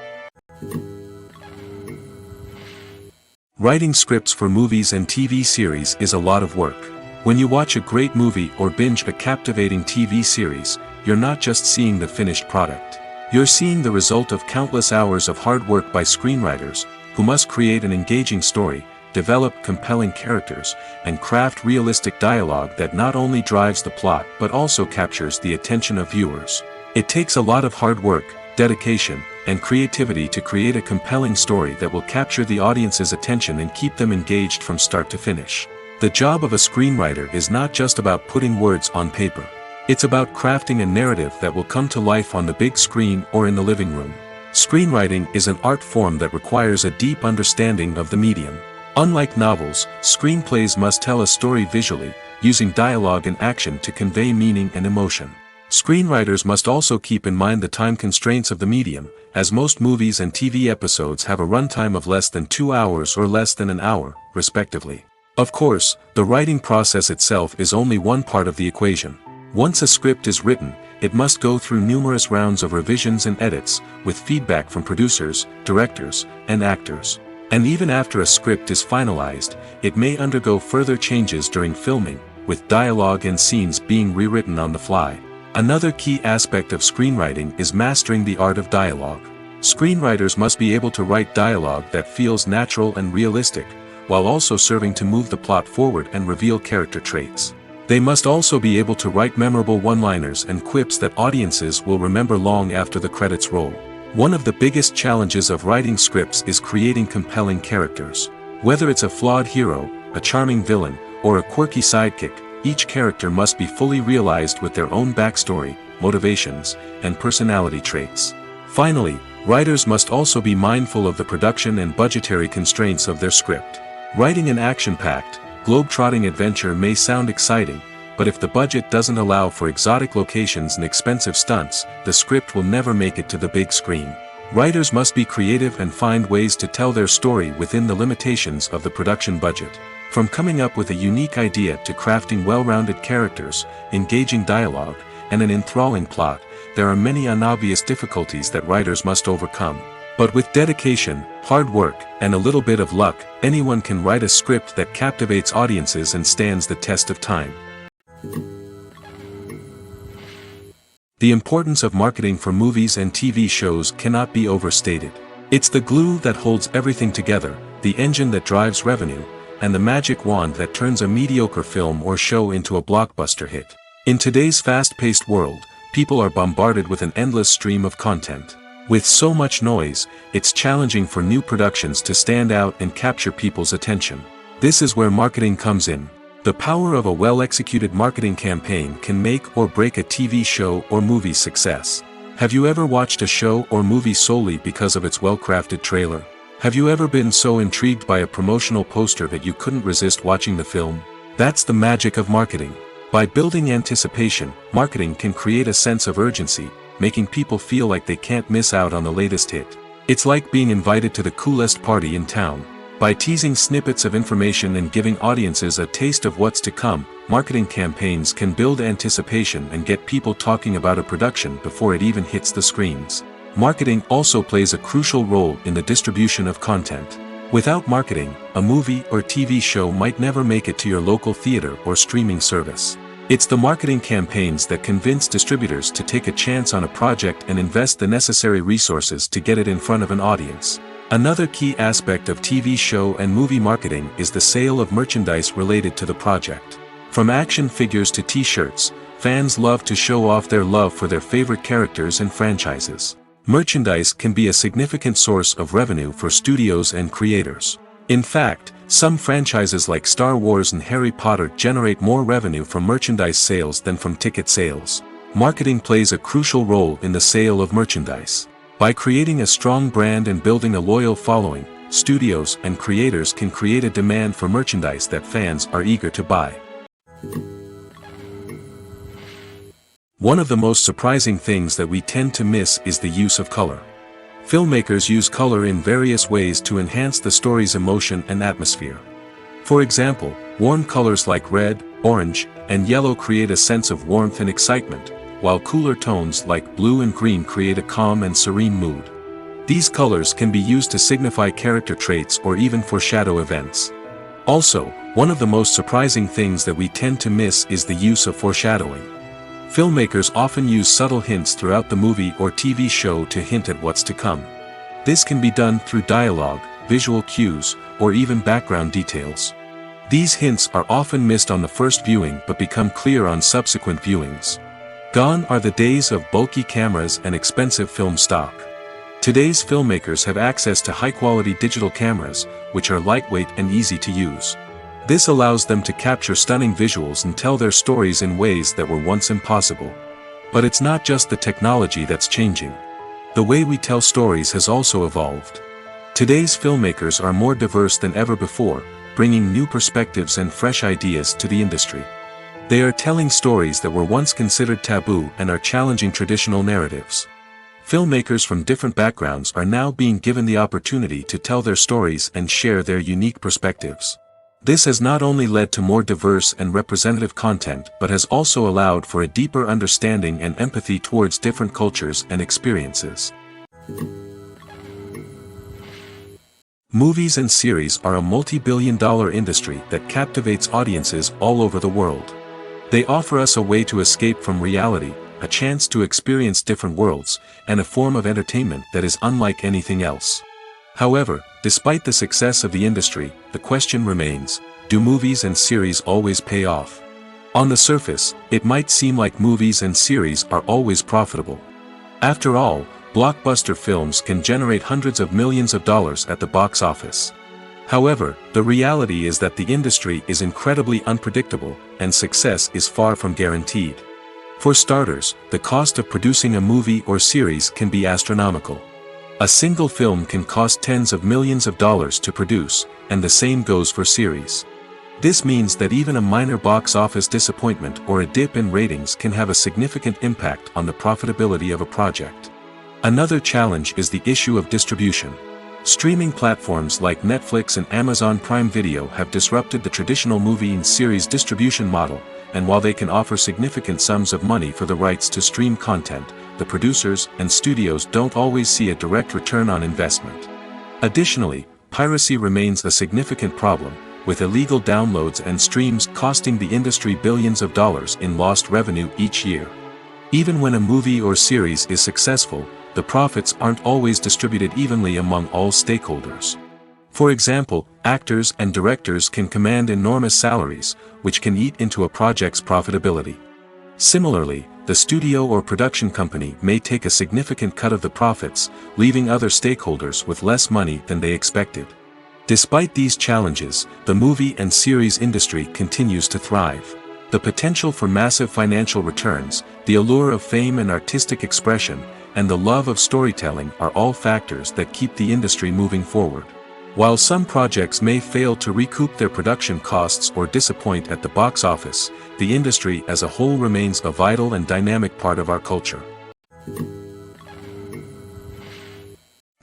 Speaker 1: Writing scripts for movies and TV series is a lot of work. When you watch a great movie or binge a captivating TV series, you're not just seeing the finished product. You're seeing the result of countless hours of hard work by screenwriters, who must create an engaging story, develop compelling characters, and craft realistic dialogue that not only drives the plot but also captures the attention of viewers. It takes a lot of hard work, dedication, and creativity to create a compelling story that will capture the audience's attention and keep them engaged from start to finish. The job of a screenwriter is not just about putting words on paper. It's about crafting a narrative that will come to life on the big screen or in the living room. Screenwriting is an art form that requires a deep understanding of the medium. Unlike novels, screenplays must tell a story visually, using dialogue and action to convey meaning and emotion. Screenwriters must also keep in mind the time constraints of the medium, as most movies and TV episodes have a runtime of less than 2 hours or less than an hour, respectively. Of course, the writing process itself is only one part of the equation. Once a script is written, it must go through numerous rounds of revisions and edits, with feedback from producers, directors, and actors. And even after a script is finalized, it may undergo further changes during filming, with dialogue and scenes being rewritten on the fly. Another key aspect of screenwriting is mastering the art of dialogue. Screenwriters must be able to write dialogue that feels natural and realistic, while also serving to move the plot forward and reveal character traits. They must also be able to write memorable one-liners and quips that audiences will remember long after the credits roll. One of the biggest challenges of writing scripts is creating compelling characters. Whether it's a flawed hero, a charming villain, or a quirky sidekick, each character must be fully realized with their own backstory, motivations, and personality traits. Finally, writers must also be mindful of the production and budgetary constraints of their script. Writing an action-packed, globe-trotting adventure may sound exciting, but if the budget doesn't allow for exotic locations and expensive stunts, the script will never make it to the big screen. Writers must be creative and find ways to tell their story within the limitations of the production budget. From coming up with a unique idea to crafting well-rounded characters, engaging dialogue, and an enthralling plot, there are many unobvious difficulties that writers must overcome. But with dedication, hard work, and a little bit of luck, anyone can write a script that captivates audiences and stands the test of time. The importance of marketing for movies and TV shows cannot be overstated. It's the glue that holds everything together, the engine that drives revenue, and the magic wand that turns a mediocre film or show into a blockbuster hit. In today's fast-paced world, people are bombarded with an endless stream of content. With so much noise, it's challenging for new productions to stand out and capture people's attention. This is where marketing comes in. The power of a well-executed marketing campaign can make or break a TV show or movie's success. Have you ever watched a show or movie solely because of its well-crafted trailer? Have you ever been so intrigued by a promotional poster that you couldn't resist watching the film? That's the magic of marketing. By building anticipation, marketing can create a sense of urgency, making people feel like they can't miss out on the latest hit. It's like being invited to the coolest party in town. By teasing snippets of information and giving audiences a taste of what's to come, marketing campaigns can build anticipation and get people talking about a production before it even hits the screens. Marketing also plays a crucial role in the distribution of content. Without marketing, a movie or TV show might never make it to your local theater or streaming service. It's the marketing campaigns that convince distributors to take a chance on a project and invest the necessary resources to get it in front of an audience. Another key aspect of TV show and movie marketing is the sale of merchandise related to the project. From action figures to t-shirts, fans love to show off their love for their favorite characters and franchises. Merchandise can be a significant source of revenue for studios and creators. In fact, some franchises like Star Wars and Harry Potter generate more revenue from merchandise sales than from ticket sales. Marketing plays a crucial role in the sale of merchandise. By creating a strong brand and building a loyal following, studios and creators can create a demand for merchandise that fans are eager to buy. One of the most surprising things that we tend to miss is the use of color. Filmmakers use color in various ways to enhance the story's emotion and atmosphere. For example, warm colors like red, orange, and yellow create a sense of warmth and excitement, while cooler tones like blue and green create a calm and serene mood. These colors can be used to signify character traits or even foreshadow events. Also, one of the most surprising things that we tend to miss is the use of foreshadowing. Filmmakers often use subtle hints throughout the movie or TV show to hint at what's to come. This can be done through dialogue, visual cues, or even background details. These hints are often missed on the first viewing but become clear on subsequent viewings. Gone are the days of bulky cameras and expensive film stock. Today's filmmakers have access to high-quality digital cameras, which are lightweight and easy to use. This allows them to capture stunning visuals and tell their stories in ways that were once impossible. But it's not just the technology that's changing. The way we tell stories has also evolved. Today's filmmakers are more diverse than ever before, bringing new perspectives and fresh ideas to the industry. They are telling stories that were once considered taboo and are challenging traditional narratives. Filmmakers from different backgrounds are now being given the opportunity to tell their stories and share their unique perspectives. This has not only led to more diverse and representative content but has also allowed for a deeper understanding and empathy towards different cultures and experiences. Movies and series are a multi-billion-dollar industry that captivates audiences all over the world. They offer us a way to escape from reality, a chance to experience different worlds, and a form of entertainment that is unlike anything else. However, despite the success of the industry, the question remains, do movies and series always pay off? On the surface, it might seem like movies and series are always profitable. After all, blockbuster films can generate hundreds of millions of dollars at the box office. However, the reality is that the industry is incredibly unpredictable, and success is far from guaranteed. For starters, the cost of producing a movie or series can be astronomical. A single film can cost tens of millions of dollars to produce, and the same goes for series. This means that even a minor box office disappointment or a dip in ratings can have a significant impact on the profitability of a project. Another challenge is the issue of distribution. Streaming platforms like Netflix and Amazon Prime Video have disrupted the traditional movie and series distribution model, and while they can offer significant sums of money for the rights to stream content, the producers and studios don't always see a direct return on investment. Additionally, piracy remains a significant problem, with illegal downloads and streams costing the industry billions of dollars in lost revenue each year. Even when a movie or series is successful, the profits aren't always distributed evenly among all stakeholders. For example, actors and directors can command enormous salaries, which can eat into a project's profitability. Similarly, the studio or production company may take a significant cut of the profits, leaving other stakeholders with less money than they expected. Despite these challenges, the movie and series industry continues to thrive. The potential for massive financial returns, the allure of fame and artistic expression, and the love of storytelling are all factors that keep the industry moving forward. While some projects may fail to recoup their production costs or disappoint at the box office, the industry as a whole remains a vital and dynamic part of our culture.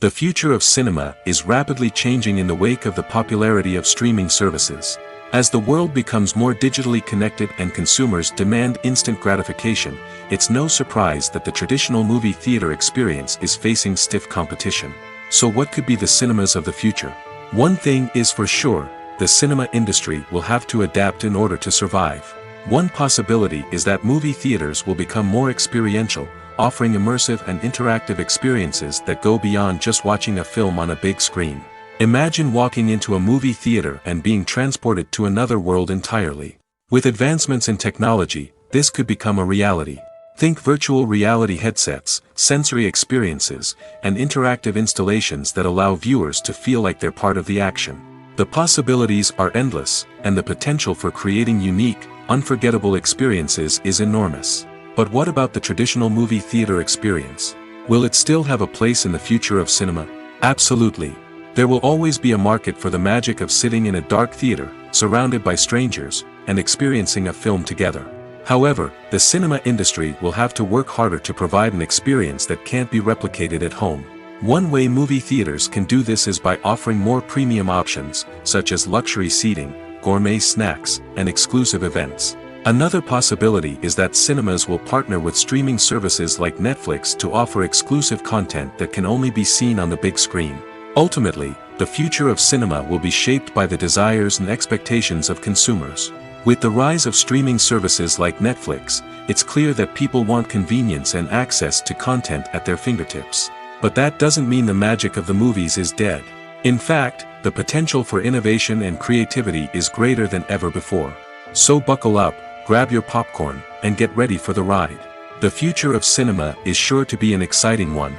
Speaker 1: The future of cinema is rapidly changing in the wake of the popularity of streaming services. As the world becomes more digitally connected and consumers demand instant gratification, it's no surprise that the traditional movie theater experience is facing stiff competition. So what could be the cinemas of the future? One thing is for sure, the cinema industry will have to adapt in order to survive. One possibility is that movie theaters will become more experiential, offering immersive and interactive experiences that go beyond just watching a film on a big screen. Imagine walking into a movie theater and being transported to another world entirely. With advancements in technology, this could become a reality. Think virtual reality headsets, sensory experiences, and interactive installations that allow viewers to feel like they're part of the action. The possibilities are endless, and the potential for creating unique, unforgettable experiences is enormous. But what about the traditional movie theater experience? Will it still have a place in the future of cinema? Absolutely. There will always be a market for the magic of sitting in a dark theater, surrounded by strangers, and experiencing a film together. However, the cinema industry will have to work harder to provide an experience that can't be replicated at home. One way movie theaters can do this is by offering more premium options, such as luxury seating, gourmet snacks, and exclusive events. Another possibility is that cinemas will partner with streaming services like Netflix to offer exclusive content that can only be seen on the big screen. Ultimately, the future of cinema will be shaped by the desires and expectations of consumers. With the rise of streaming services like Netflix, it's clear that people want convenience and access to content at their fingertips. But that doesn't mean the magic of the movies is dead. In fact, the potential for innovation and creativity is greater than ever before. So buckle up, grab your popcorn, and get ready for the ride. The future of cinema is sure to be an exciting one.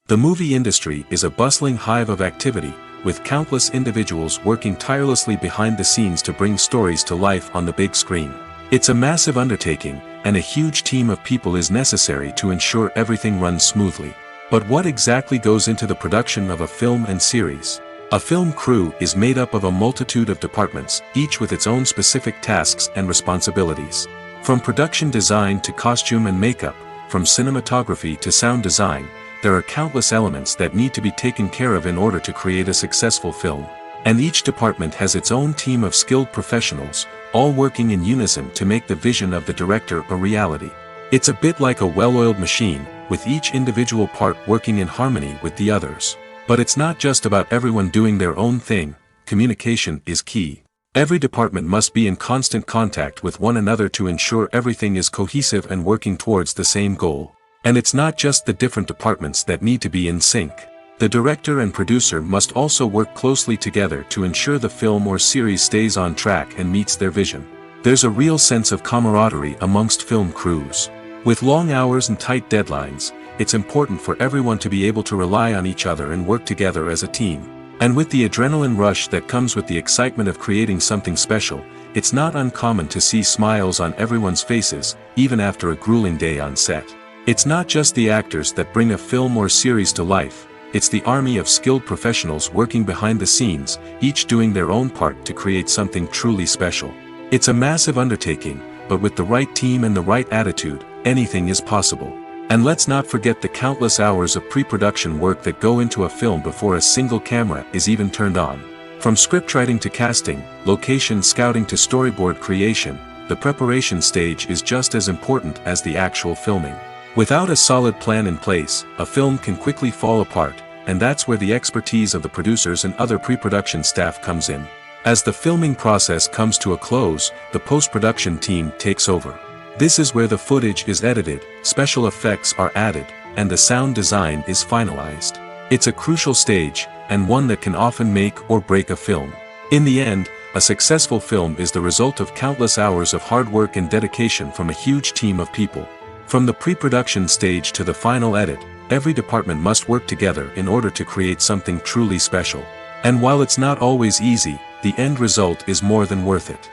Speaker 1: The movie industry is a bustling hive of activity, with countless individuals working tirelessly behind the scenes to bring stories to life on the big screen. It's a massive undertaking, and a huge team of people is necessary to ensure everything runs smoothly. But what exactly goes into the production of a film and series? A film crew is made up of a multitude of departments, each with its own specific tasks and responsibilities. From production design to costume and makeup, from cinematography to sound design, there are countless elements that need to be taken care of in order to create a successful film. And each department has its own team of skilled professionals, all working in unison to make the vision of the director a reality. It's a bit like a well-oiled machine, with each individual part working in harmony with the others. But it's not just about everyone doing their own thing, communication is key. Every department must be in constant contact with one another to ensure everything is cohesive and working towards the same goal. And it's not just the different departments that need to be in sync. The director and producer must also work closely together to ensure the film or series stays on track and meets their vision. There's a real sense of camaraderie amongst film crews. With long hours and tight deadlines, it's important for everyone to be able to rely on each other and work together as a team. And with the adrenaline rush that comes with the excitement of creating something special, it's not uncommon to see smiles on everyone's faces, even after a grueling day on set. It's not just the actors that bring a film or series to life, it's the army of skilled professionals working behind the scenes, each doing their own part to create something truly special. It's a massive undertaking, but with the right team and the right attitude, anything is possible. And let's not forget the countless hours of pre-production work that go into a film before a single camera is even turned on. From scriptwriting to casting, location scouting to storyboard creation, the preparation stage is just as important as the actual filming. Without a solid plan in place, a film can quickly fall apart, and that's where the expertise of the producers and other pre-production staff comes in. As the filming process comes to a close, the post-production team takes over. This is where the footage is edited, special effects are added, and the sound design is finalized. It's a crucial stage, and one that can often make or break a film. In the end, a successful film is the result of countless hours of hard work and dedication from a huge team of people. From the pre-production stage to the final edit, every department must work together in order to create something truly special. And while it's not always easy, the end result is more than worth it.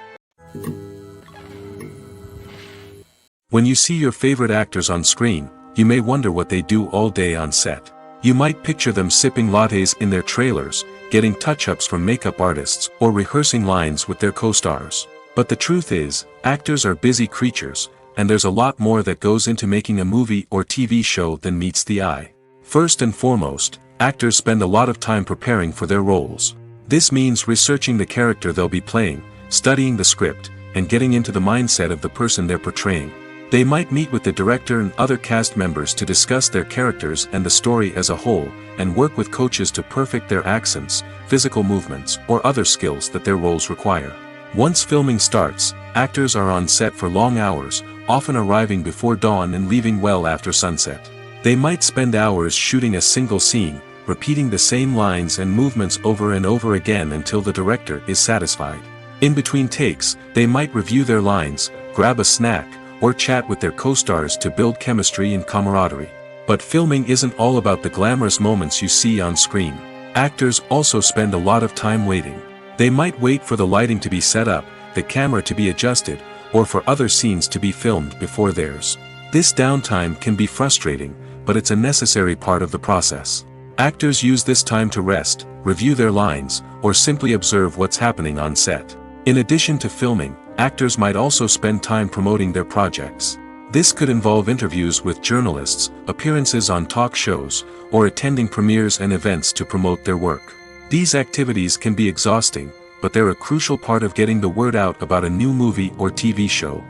Speaker 1: When you see your favorite actors on screen, you may wonder what they do all day on set. You might picture them sipping lattes in their trailers, getting touch-ups from makeup artists, or rehearsing lines with their co-stars. But the truth is, actors are busy creatures, and there's a lot more that goes into making a movie or TV show than meets the eye. First and foremost, actors spend a lot of time preparing for their roles. This means researching the character they'll be playing, studying the script, and getting into the mindset of the person they're portraying. They might meet with the director and other cast members to discuss their characters and the story as a whole, and work with coaches to perfect their accents, physical movements, or other skills that their roles require. Once filming starts, actors are on set for long hours, often arriving before dawn and leaving well after sunset. They might spend hours shooting a single scene, repeating the same lines and movements over and over again until the director is satisfied. In between takes, they might review their lines, grab a snack, or chat with their co-stars to build chemistry and camaraderie. But filming isn't all about the glamorous moments you see on screen. Actors also spend a lot of time waiting. They might wait for the lighting to be set up, the camera to be adjusted, or for other scenes to be filmed before theirs. This downtime can be frustrating, but it's a necessary part of the process. Actors use this time to rest, review their lines, or simply observe what's happening on set. In addition to filming, actors might also spend time promoting their projects. This could involve interviews with journalists, appearances on talk shows, or attending premieres and events to promote their work. These activities can be exhausting, but they're a crucial part of getting the word out about a new movie or TV show.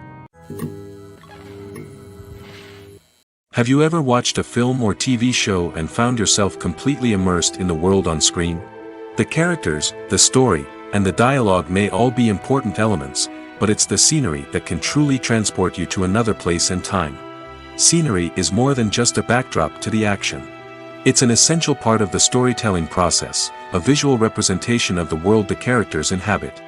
Speaker 1: Have you ever watched a film or TV show and found yourself completely immersed in the world on screen? The characters, the story, and the dialogue may all be important elements, but it's the scenery that can truly transport you to another place and time. Scenery is more than just a backdrop to the action. It's an essential part of the storytelling process, a visual representation of the world the characters inhabit.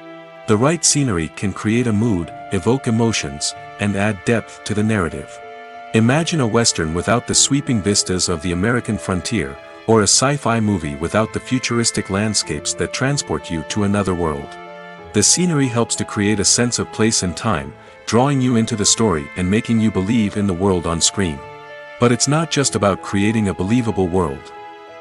Speaker 1: The right scenery can create a mood, evoke emotions, and add depth to the narrative. Imagine a Western without the sweeping vistas of the American frontier, or a sci-fi movie without the futuristic landscapes that transport you to another world. The scenery helps to create a sense of place and time, drawing you into the story and making you believe in the world on screen. But it's not just about creating a believable world.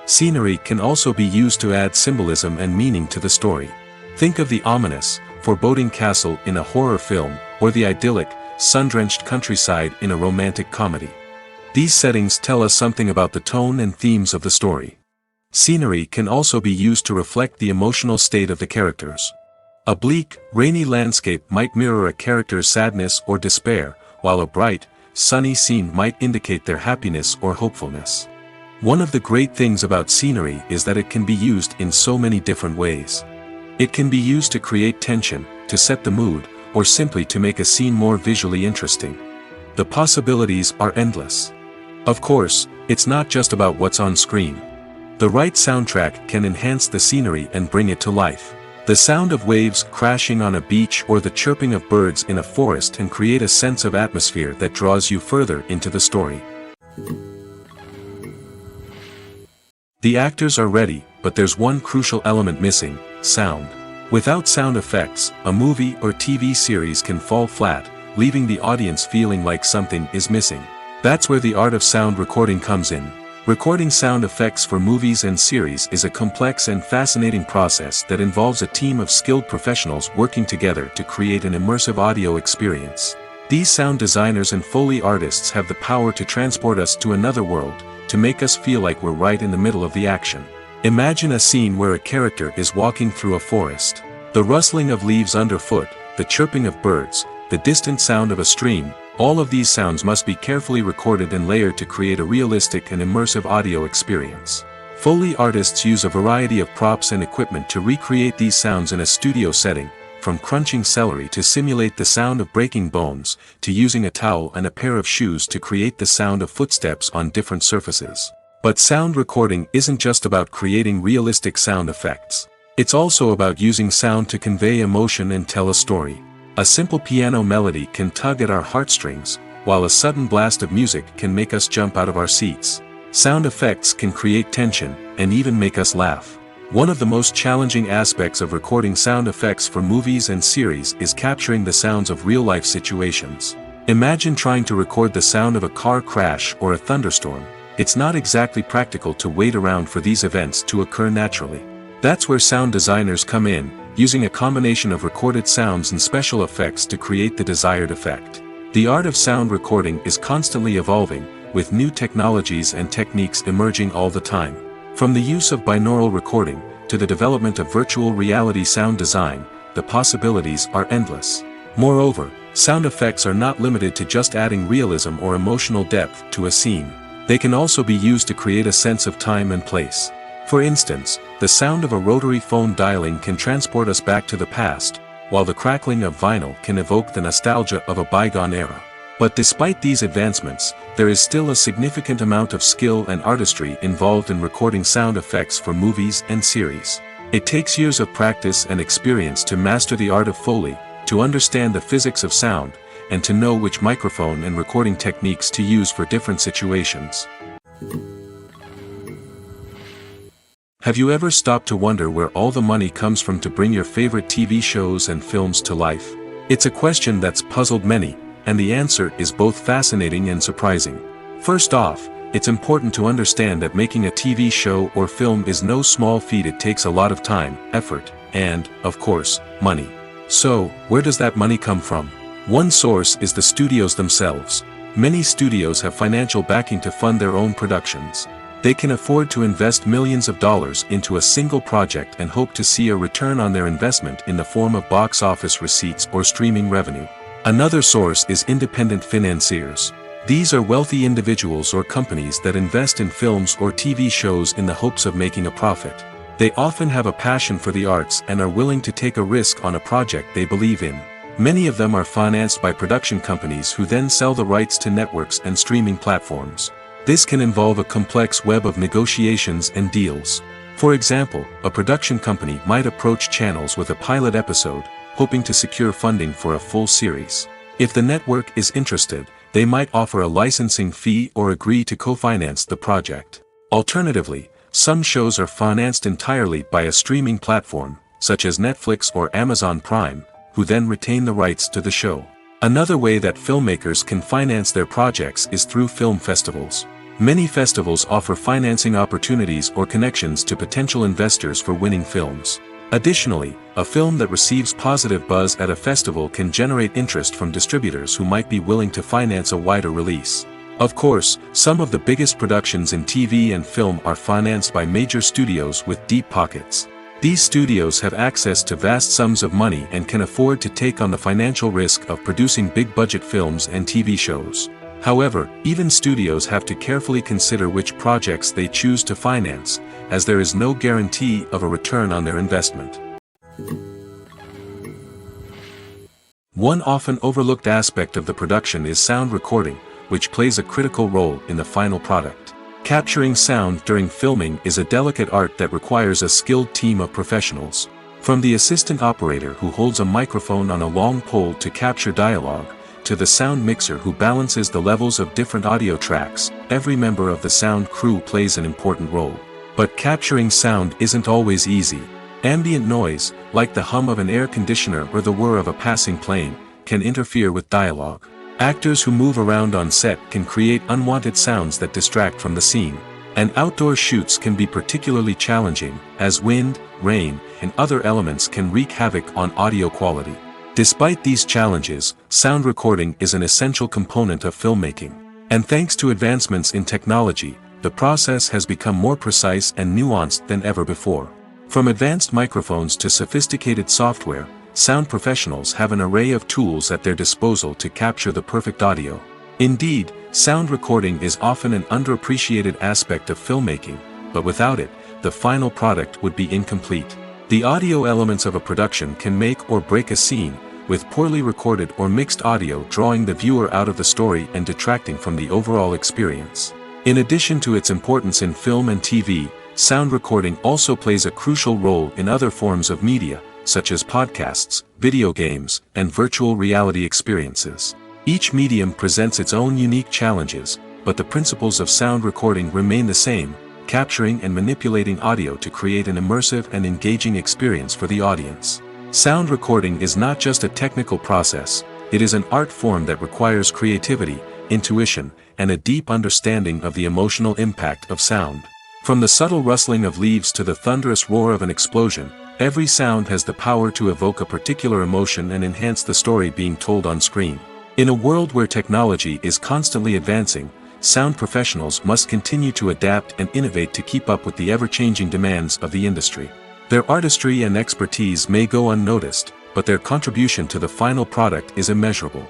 Speaker 1: Scenery can also be used to add symbolism and meaning to the story. Think of the ominous, foreboding castle in a horror film, or the idyllic, sun-drenched countryside in a romantic comedy. These settings tell us something about the tone and themes of the story. Scenery can also be used to reflect the emotional state of the characters. A bleak, rainy landscape might mirror a character's sadness or despair, while a bright, sunny scene might indicate their happiness or hopefulness. One of the great things about scenery is that it can be used in so many different ways. It can be used to create tension, to set the mood, or simply to make a scene more visually interesting. The possibilities are endless. Of course, it's not just about what's on screen. The right soundtrack can enhance the scenery and bring it to life. The sound of waves crashing on a beach or the chirping of birds in a forest can create a sense of atmosphere that draws you further into the story. The actors are ready, but there's one crucial element missing: sound. Without sound effects, a movie or TV series can fall flat, leaving the audience feeling like something is missing. That's where the art of sound recording comes in. Recording sound effects for movies and series is a complex and fascinating process that involves a team of skilled professionals working together to create an immersive audio experience. These sound designers and Foley artists have the power to transport us to another world, to make us feel like we're right in the middle of the action. Imagine a scene where a character is walking through a forest. The rustling of leaves underfoot, the chirping of birds, the distant sound of a stream, all of these sounds must be carefully recorded and layered to create a realistic and immersive audio experience. Foley artists use a variety of props and equipment to recreate these sounds in a studio setting, from crunching celery to simulate the sound of breaking bones, to using a towel and a pair of shoes to create the sound of footsteps on different surfaces. But sound recording isn't just about creating realistic sound effects. It's also about using sound to convey emotion and tell a story. A simple piano melody can tug at our heartstrings, while a sudden blast of music can make us jump out of our seats. Sound effects can create tension, and even make us laugh. One of the most challenging aspects of recording sound effects for movies and series is capturing the sounds of real-life situations. Imagine trying to record the sound of a car crash or a thunderstorm. It's not exactly practical to wait around for these events to occur naturally. That's where sound designers come in, using a combination of recorded sounds and special effects to create the desired effect. The art of sound recording is constantly evolving, with new technologies and techniques emerging all the time. From the use of binaural recording, to the development of virtual reality sound design, the possibilities are endless. Moreover, sound effects are not limited to just adding realism or emotional depth to a scene. They can also be used to create a sense of time and place. For instance, the sound of a rotary phone dialing can transport us back to the past, while the crackling of vinyl can evoke the nostalgia of a bygone era. But despite these advancements, there is still a significant amount of skill and artistry involved in recording sound effects for movies and series. It takes years of practice and experience to master the art of Foley, to understand the physics of sound, and to know which microphone and recording techniques to use for different situations. Have you ever stopped to wonder where all the money comes from to bring your favorite TV shows and films to life? It's a question that's puzzled many, and the answer is both fascinating and surprising. First off, it's important to understand that making a TV show or film is no small feat. It takes a lot of time, effort, and, of course, money. So, where does that money come from? One source is the studios themselves. Many studios have financial backing to fund their own productions. They can afford to invest millions of dollars into a single project and hope to see a return on their investment in the form of box office receipts or streaming revenue. Another source is independent financiers. These are wealthy individuals or companies that invest in films or TV shows in the hopes of making a profit. They often have a passion for the arts and are willing to take a risk on a project they believe in. Many of them are financed by production companies who then sell the rights to networks and streaming platforms. This can involve a complex web of negotiations and deals. For example, a production company might approach channels with a pilot episode, hoping to secure funding for a full series. If the network is interested, they might offer a licensing fee or agree to co-finance the project. Alternatively, some shows are financed entirely by a streaming platform, such as Netflix or Amazon Prime, who then retain the rights to the show. Another way that filmmakers can finance their projects is through film festivals. Many festivals offer financing opportunities or connections to potential investors for winning films. Additionally, a film that receives positive buzz at a festival can generate interest from distributors who might be willing to finance a wider release. Of course, some of the biggest productions in TV and film are financed by major studios with deep pockets. These studios have access to vast sums of money and can afford to take on the financial risk of producing big-budget films and TV shows. However, even studios have to carefully consider which projects they choose to finance, as there is no guarantee of a return on their investment. One often overlooked aspect of the production is sound recording, which plays a critical role in the final product. Capturing sound during filming is a delicate art that requires a skilled team of professionals. From the assistant operator who holds a microphone on a long pole to capture dialogue, to the sound mixer who balances the levels of different audio tracks, every member of the sound crew plays an important role. But capturing sound isn't always easy. Ambient noise, like the hum of an air conditioner or the whir of a passing plane, can interfere with dialogue. Actors who move around on set can create unwanted sounds that distract from the scene. And outdoor shoots can be particularly challenging, as wind, rain, and other elements can wreak havoc on audio quality. Despite these challenges, sound recording is an essential component of filmmaking. And thanks to advancements in technology, the process has become more precise and nuanced than ever before. From advanced microphones to sophisticated software, sound professionals have an array of tools at their disposal to capture the perfect audio. Indeed, sound recording is often an underappreciated aspect of filmmaking, but without it, the final product would be incomplete. The audio elements of a production can make or break a scene, with poorly recorded or mixed audio drawing the viewer out of the story and detracting from the overall experience. In addition to its importance in film and TV, sound recording also plays a crucial role in other forms of media, such as podcasts, video games, and virtual reality experiences. Each medium presents its own unique challenges, but the principles of sound recording remain the same: capturing and manipulating audio to create an immersive and engaging experience for the audience. Sound recording is not just a technical process, it is an art form that requires creativity, intuition, and a deep understanding of the emotional impact of sound. From the subtle rustling of leaves to the thunderous roar of an explosion, every sound has the power to evoke a particular emotion and enhance the story being told on screen. In a world where technology is constantly advancing, sound professionals must continue to adapt and innovate to keep up with the ever-changing demands of the industry. Their artistry and expertise may go unnoticed, but their contribution to the final product is immeasurable.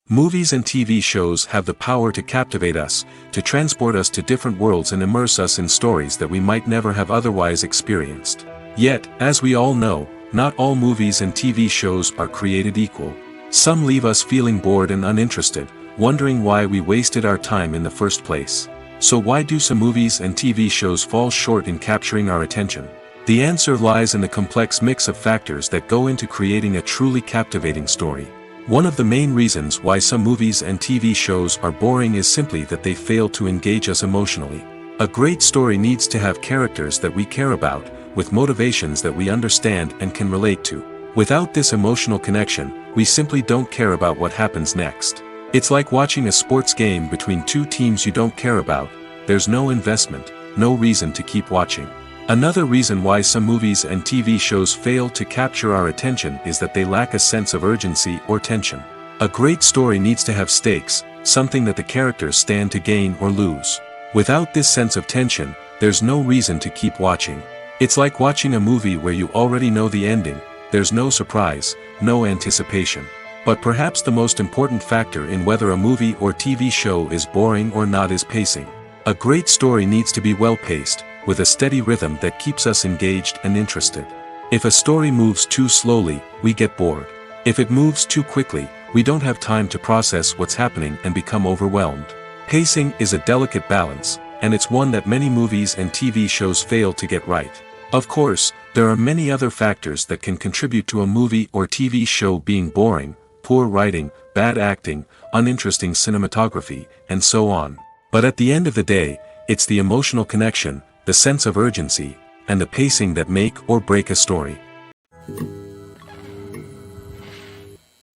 Speaker 1: Movies and TV shows have the power to captivate us, to transport us to different worlds and immerse us in stories that we might never have otherwise experienced. Yet, as we all know, not all movies and TV shows are created equal. Some leave us feeling bored and uninterested, wondering why we wasted our time in the first place. So why do some movies and TV shows fall short in capturing our attention? The answer lies in the complex mix of factors that go into creating a truly captivating story. One of the main reasons why some movies and TV shows are boring is simply that they fail to engage us emotionally. A great story needs to have characters that we care about, with motivations that we understand and can relate to. Without this emotional connection, we simply don't care about what happens next. It's like watching a sports game between two teams you don't care about. There's no investment, no reason to keep watching. Another reason why some movies and TV shows fail to capture our attention is that they lack a sense of urgency or tension. A great story needs to have stakes, something that the characters stand to gain or lose. Without this sense of tension, there's no reason to keep watching. It's like watching a movie where you already know the ending. There's no surprise, no anticipation. But perhaps the most important factor in whether a movie or TV show is boring or not is pacing. A great story needs to be well-paced, with a steady rhythm that keeps us engaged and interested. If a story moves too slowly, we get bored. If it moves too quickly, we don't have time to process what's happening and become overwhelmed. Pacing is a delicate balance, and it's one that many movies and TV shows fail to get right. Of course, there are many other factors that can contribute to a movie or TV show being boring: poor writing, bad acting, uninteresting cinematography, and so on. But at the end of the day, it's the emotional connection, the sense of urgency, and the pacing that make or break a story.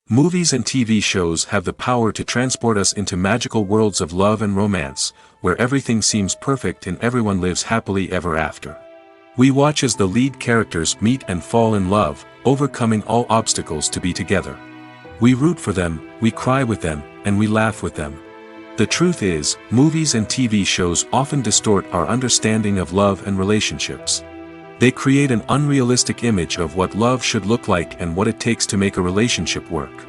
Speaker 1: Movies and TV shows have the power to transport us into magical worlds of love and romance, where everything seems perfect and everyone lives happily ever after. We watch as the lead characters meet and fall in love, overcoming all obstacles to be together. We root for them, we cry with them, and we laugh with them. The truth is, movies and TV shows often distort our understanding of love and relationships. They create an unrealistic image of what love should look like and what it takes to make a relationship work.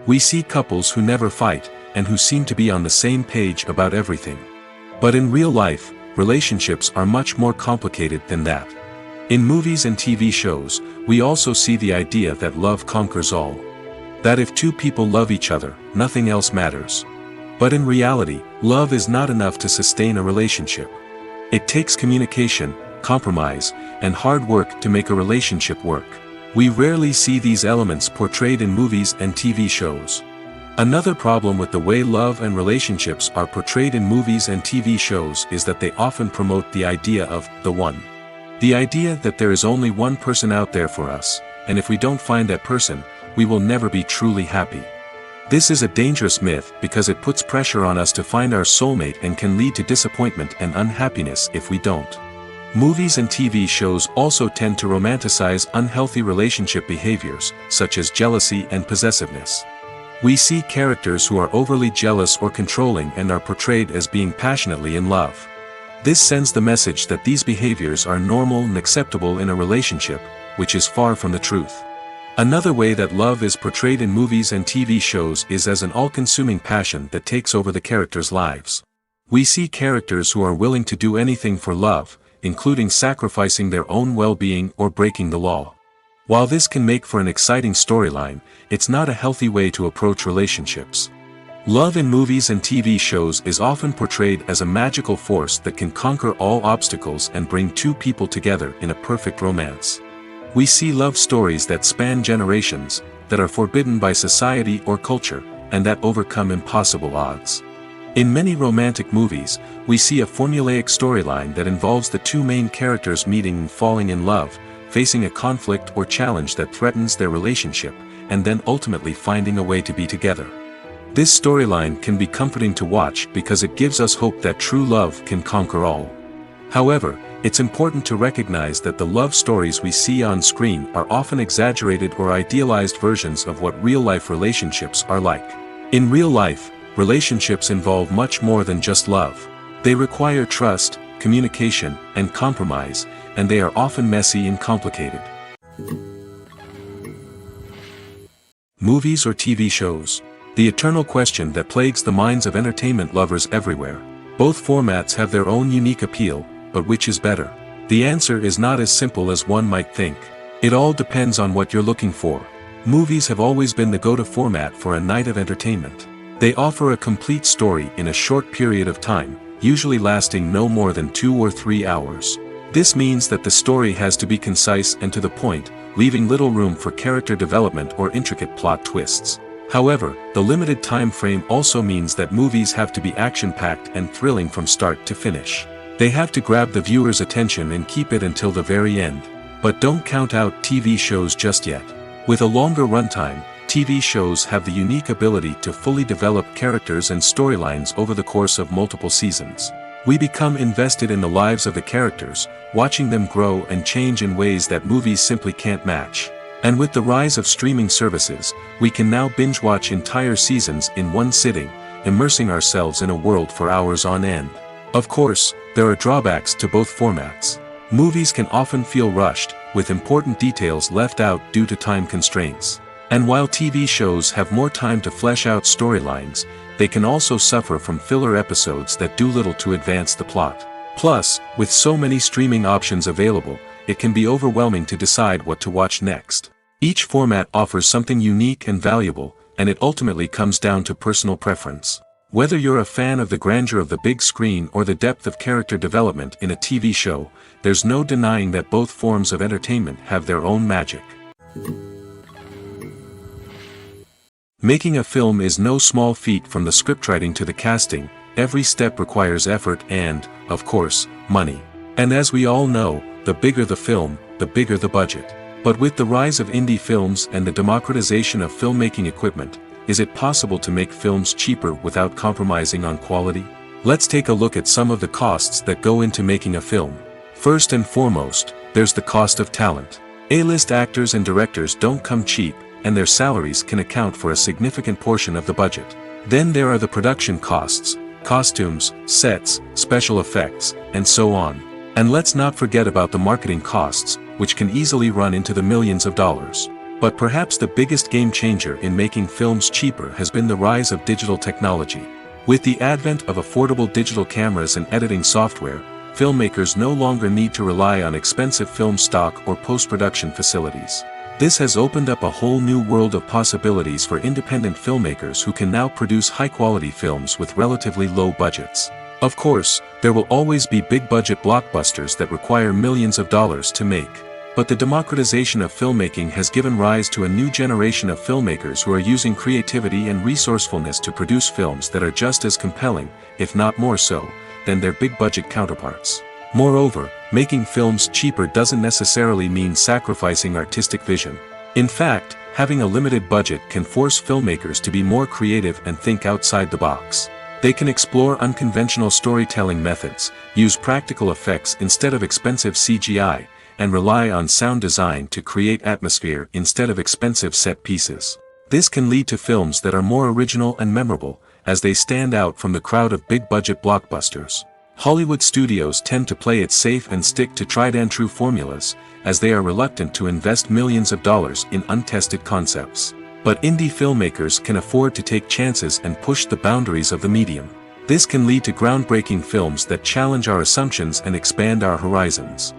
Speaker 1: We see couples who never fight, and who seem to be on the same page about everything. But in real life, relationships are much more complicated than that. In movies and TV shows, we also see the idea that love conquers all. That if two people love each other, nothing else matters. But in reality, love is not enough to sustain a relationship. It takes communication, compromise, and hard work to make a relationship work. We rarely see these elements portrayed in movies and TV shows. Another problem with the way love and relationships are portrayed in movies and TV shows is that they often promote the idea of the one. The idea that there is only one person out there for us, and if we don't find that person, we will never be truly happy. This is a dangerous myth because it puts pressure on us to find our soulmate and can lead to disappointment and unhappiness if we don't. Movies and TV shows also tend to romanticize unhealthy relationship behaviors, such as jealousy and possessiveness. We see characters who are overly jealous or controlling and are portrayed as being passionately in love. This sends the message that these behaviors are normal and acceptable in a relationship, which is far from the truth. Another way that love is portrayed in movies and TV shows is as an all-consuming passion that takes over the characters' lives. We see characters who are willing to do anything for love, including sacrificing their own well-being or breaking the law. While this can make for an exciting storyline, it's not a healthy way to approach relationships. Love in movies and TV shows is often portrayed as a magical force that can conquer all obstacles and bring two people together in a perfect romance. We see love stories that span generations, that are forbidden by society or culture, and that overcome impossible odds. In many romantic movies, we see a formulaic storyline that involves the two main characters meeting and falling in love, facing a conflict or challenge that threatens their relationship, and then ultimately finding a way to be together. This storyline can be comforting to watch because it gives us hope that true love can conquer all. However, it's important to recognize that the love stories we see on screen are often exaggerated or idealized versions of what real-life relationships are like. In real life, relationships involve much more than just love. They require trust, communication, and compromise, and they are often messy and complicated. Movies or TV shows? The eternal question that plagues the minds of entertainment lovers everywhere. Both formats have their own unique appeal, but which is better? The answer is not as simple as one might think. It all depends on what you're looking for. Movies have always been the go-to format for a night of entertainment. They offer a complete story in a short period of time, usually lasting no more than 2 or 3 hours. This means that the story has to be concise and to the point, leaving little room for character development or intricate plot twists. However, the limited time frame also means that movies have to be action-packed and thrilling from start to finish. They have to grab the viewer's attention and keep it until the very end. But don't count out TV shows just yet. With a longer runtime, TV shows have the unique ability to fully develop characters and storylines over the course of multiple seasons. We become invested in the lives of the characters, watching them grow and change in ways that movies simply can't match. And with the rise of streaming services, we can now binge-watch entire seasons in one sitting, immersing ourselves in a world for hours on end. Of course, there are drawbacks to both formats. Movies can often feel rushed, with important details left out due to time constraints. And while TV shows have more time to flesh out storylines, they can also suffer from filler episodes that do little to advance the plot. Plus, with so many streaming options available, it can be overwhelming to decide what to watch next. Each format offers something unique and valuable, and it ultimately comes down to personal preference. Whether you're a fan of the grandeur of the big screen or the depth of character development in a TV show, there's no denying that both forms of entertainment have their own magic. Making a film is no small feat. From the scriptwriting to the casting, every step requires effort and, of course, money. And as we all know, the bigger the film, the bigger the budget. But with the rise of indie films and the democratization of filmmaking equipment, is it possible to make films cheaper without compromising on quality? Let's take a look at some of the costs that go into making a film. First and foremost, there's the cost of talent. A-list actors and directors don't come cheap, and their salaries can account for a significant portion of the budget. Then there are the production costs, costumes, sets, special effects, and so on. And let's not forget about the marketing costs, which can easily run into the millions of dollars. But perhaps the biggest game changer in making films cheaper has been the rise of digital technology. With the advent of affordable digital cameras and editing software, filmmakers no longer need to rely on expensive film stock or post-production facilities. This has opened up a whole new world of possibilities for independent filmmakers who can now produce high-quality films with relatively low budgets. Of course, there will always be big-budget blockbusters that require millions of dollars to make. But the democratization of filmmaking has given rise to a new generation of filmmakers who are using creativity and resourcefulness to produce films that are just as compelling, if not more so, than their big-budget counterparts. Moreover, making films cheaper doesn't necessarily mean sacrificing artistic vision. In fact, having a limited budget can force filmmakers to be more creative and think outside the box. They can explore unconventional storytelling methods, use practical effects instead of expensive CGI, and rely on sound design to create atmosphere instead of expensive set pieces. This can lead to films that are more original and memorable, as they stand out from the crowd of big-budget blockbusters. Hollywood studios tend to play it safe and stick to tried-and-true formulas, as they are reluctant to invest millions of dollars in untested concepts. But indie filmmakers can afford to take chances and push the boundaries of the medium. This can lead to groundbreaking films that challenge our assumptions and expand our horizons.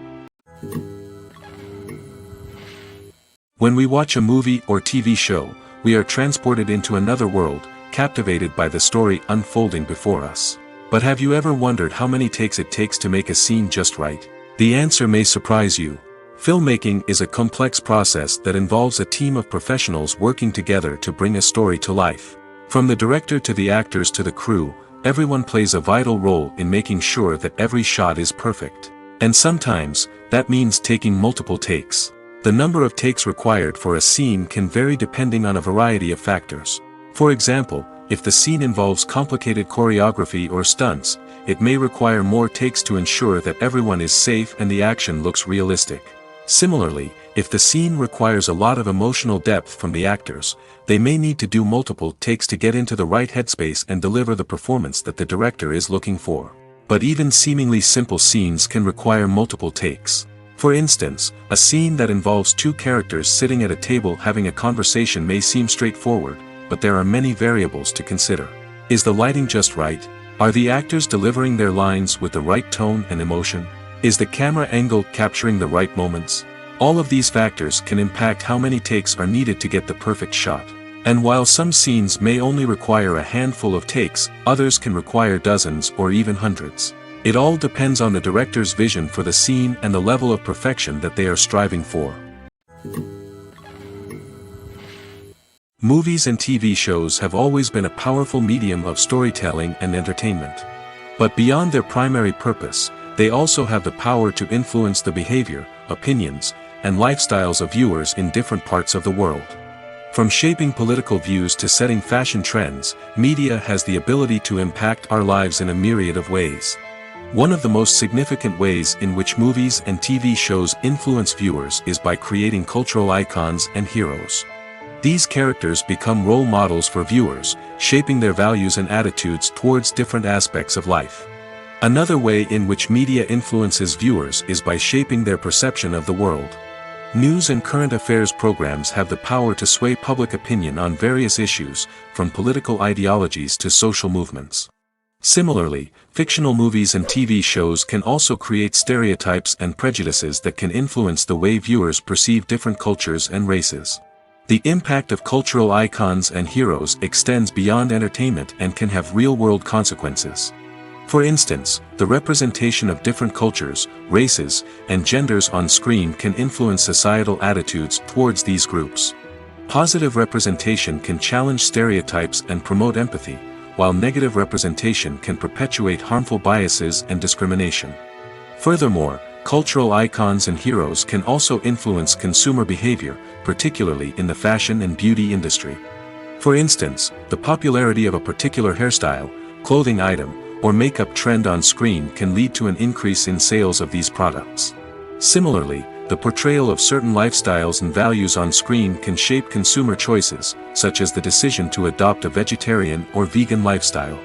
Speaker 1: When we watch a movie or TV show, we are transported into another world, captivated by the story unfolding before us. But have you ever wondered how many takes it takes to make a scene just right? The answer may surprise you. Filmmaking is a complex process that involves a team of professionals working together to bring a story to life. From the director to the actors to the crew, everyone plays a vital role in making sure that every shot is perfect. And sometimes, that means taking multiple takes. The number of takes required for a scene can vary depending on a variety of factors. For example, if the scene involves complicated choreography or stunts, it may require more takes to ensure that everyone is safe and the action looks realistic. Similarly, if the scene requires a lot of emotional depth from the actors, they may need to do multiple takes to get into the right headspace and deliver the performance that the director is looking for. But even seemingly simple scenes can require multiple takes. For instance, a scene that involves two characters sitting at a table having a conversation may seem straightforward, but there are many variables to consider. Is the lighting just right? Are the actors delivering their lines with the right tone and emotion? Is the camera angle capturing the right moments? All of these factors can impact how many takes are needed to get the perfect shot. And while some scenes may only require a handful of takes, others can require dozens or even hundreds. It all depends on the director's vision for the scene and the level of perfection that they are striving for. Movies and TV shows have always been a powerful medium of storytelling and entertainment. But beyond their primary purpose, they also have the power to influence the behavior, opinions, and lifestyles of viewers in different parts of the world. From shaping political views to setting fashion trends, media has the ability to impact our lives in a myriad of ways. One of the most significant ways in which movies and TV shows influence viewers is by creating cultural icons and heroes. These characters become role models for viewers, shaping their values and attitudes towards different aspects of life. Another way in which media influences viewers is by shaping their perception of the world. News and current affairs programs have the power to sway public opinion on various issues, from political ideologies to social movements. Similarly, fictional movies and TV shows can also create stereotypes and prejudices that can influence the way viewers perceive different cultures and races. The impact of cultural icons and heroes extends beyond entertainment and can have real-world consequences. For instance, the representation of different cultures, races, and genders on screen can influence societal attitudes towards these groups. Positive representation can challenge stereotypes and promote empathy, while negative representation can perpetuate harmful biases and discrimination. Furthermore, cultural icons and heroes can also influence consumer behavior, particularly in the fashion and beauty industry. For instance, the popularity of a particular hairstyle, clothing item, or makeup trend on screen can lead to an increase in sales of these products. Similarly, the portrayal of certain lifestyles and values on screen can shape consumer choices, such as the decision to adopt a vegetarian or vegan lifestyle.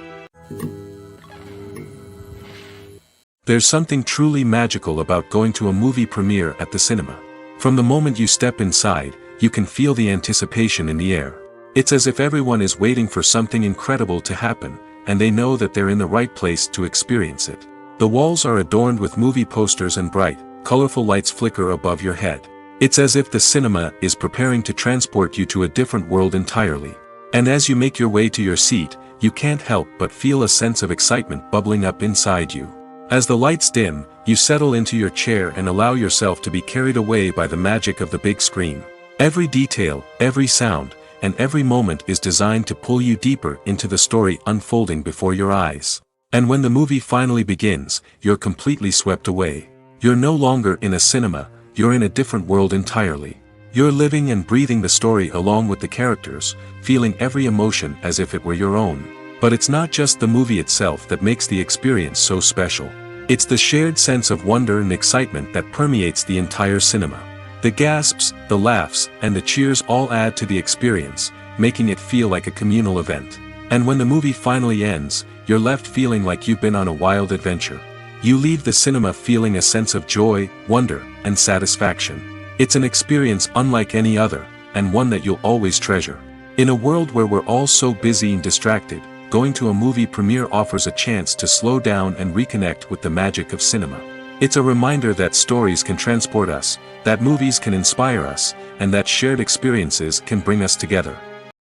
Speaker 1: There's something truly magical about going to a movie premiere at the cinema. From the moment you step inside, you can feel the anticipation in the air. It's as if everyone is waiting for something incredible to happen, and they know that they're in the right place to experience it. The walls are adorned with movie posters and bright, colorful lights flicker above your head. It's as if the cinema is preparing to transport you to a different world entirely. And as you make your way to your seat, you can't help but feel a sense of excitement bubbling up inside you. As the lights dim, you settle into your chair and allow yourself to be carried away by the magic of the big screen. Every detail, every sound, and every moment is designed to pull you deeper into the story unfolding before your eyes. And when the movie finally begins, you're completely swept away. You're no longer in a cinema, you're in a different world entirely. You're living and breathing the story along with the characters, feeling every emotion as if it were your own. But it's not just the movie itself that makes the experience so special. It's the shared sense of wonder and excitement that permeates the entire cinema. The gasps, the laughs, and the cheers all add to the experience, making it feel like a communal event. And when the movie finally ends, you're left feeling like you've been on a wild adventure. You leave the cinema feeling a sense of joy, wonder, and satisfaction. It's an experience unlike any other, and one that you'll always treasure. In a world where we're all so busy and distracted, going to a movie premiere offers a chance to slow down and reconnect with the magic of cinema. It's a reminder that stories can transport us, that movies can inspire us, and that shared experiences can bring us together.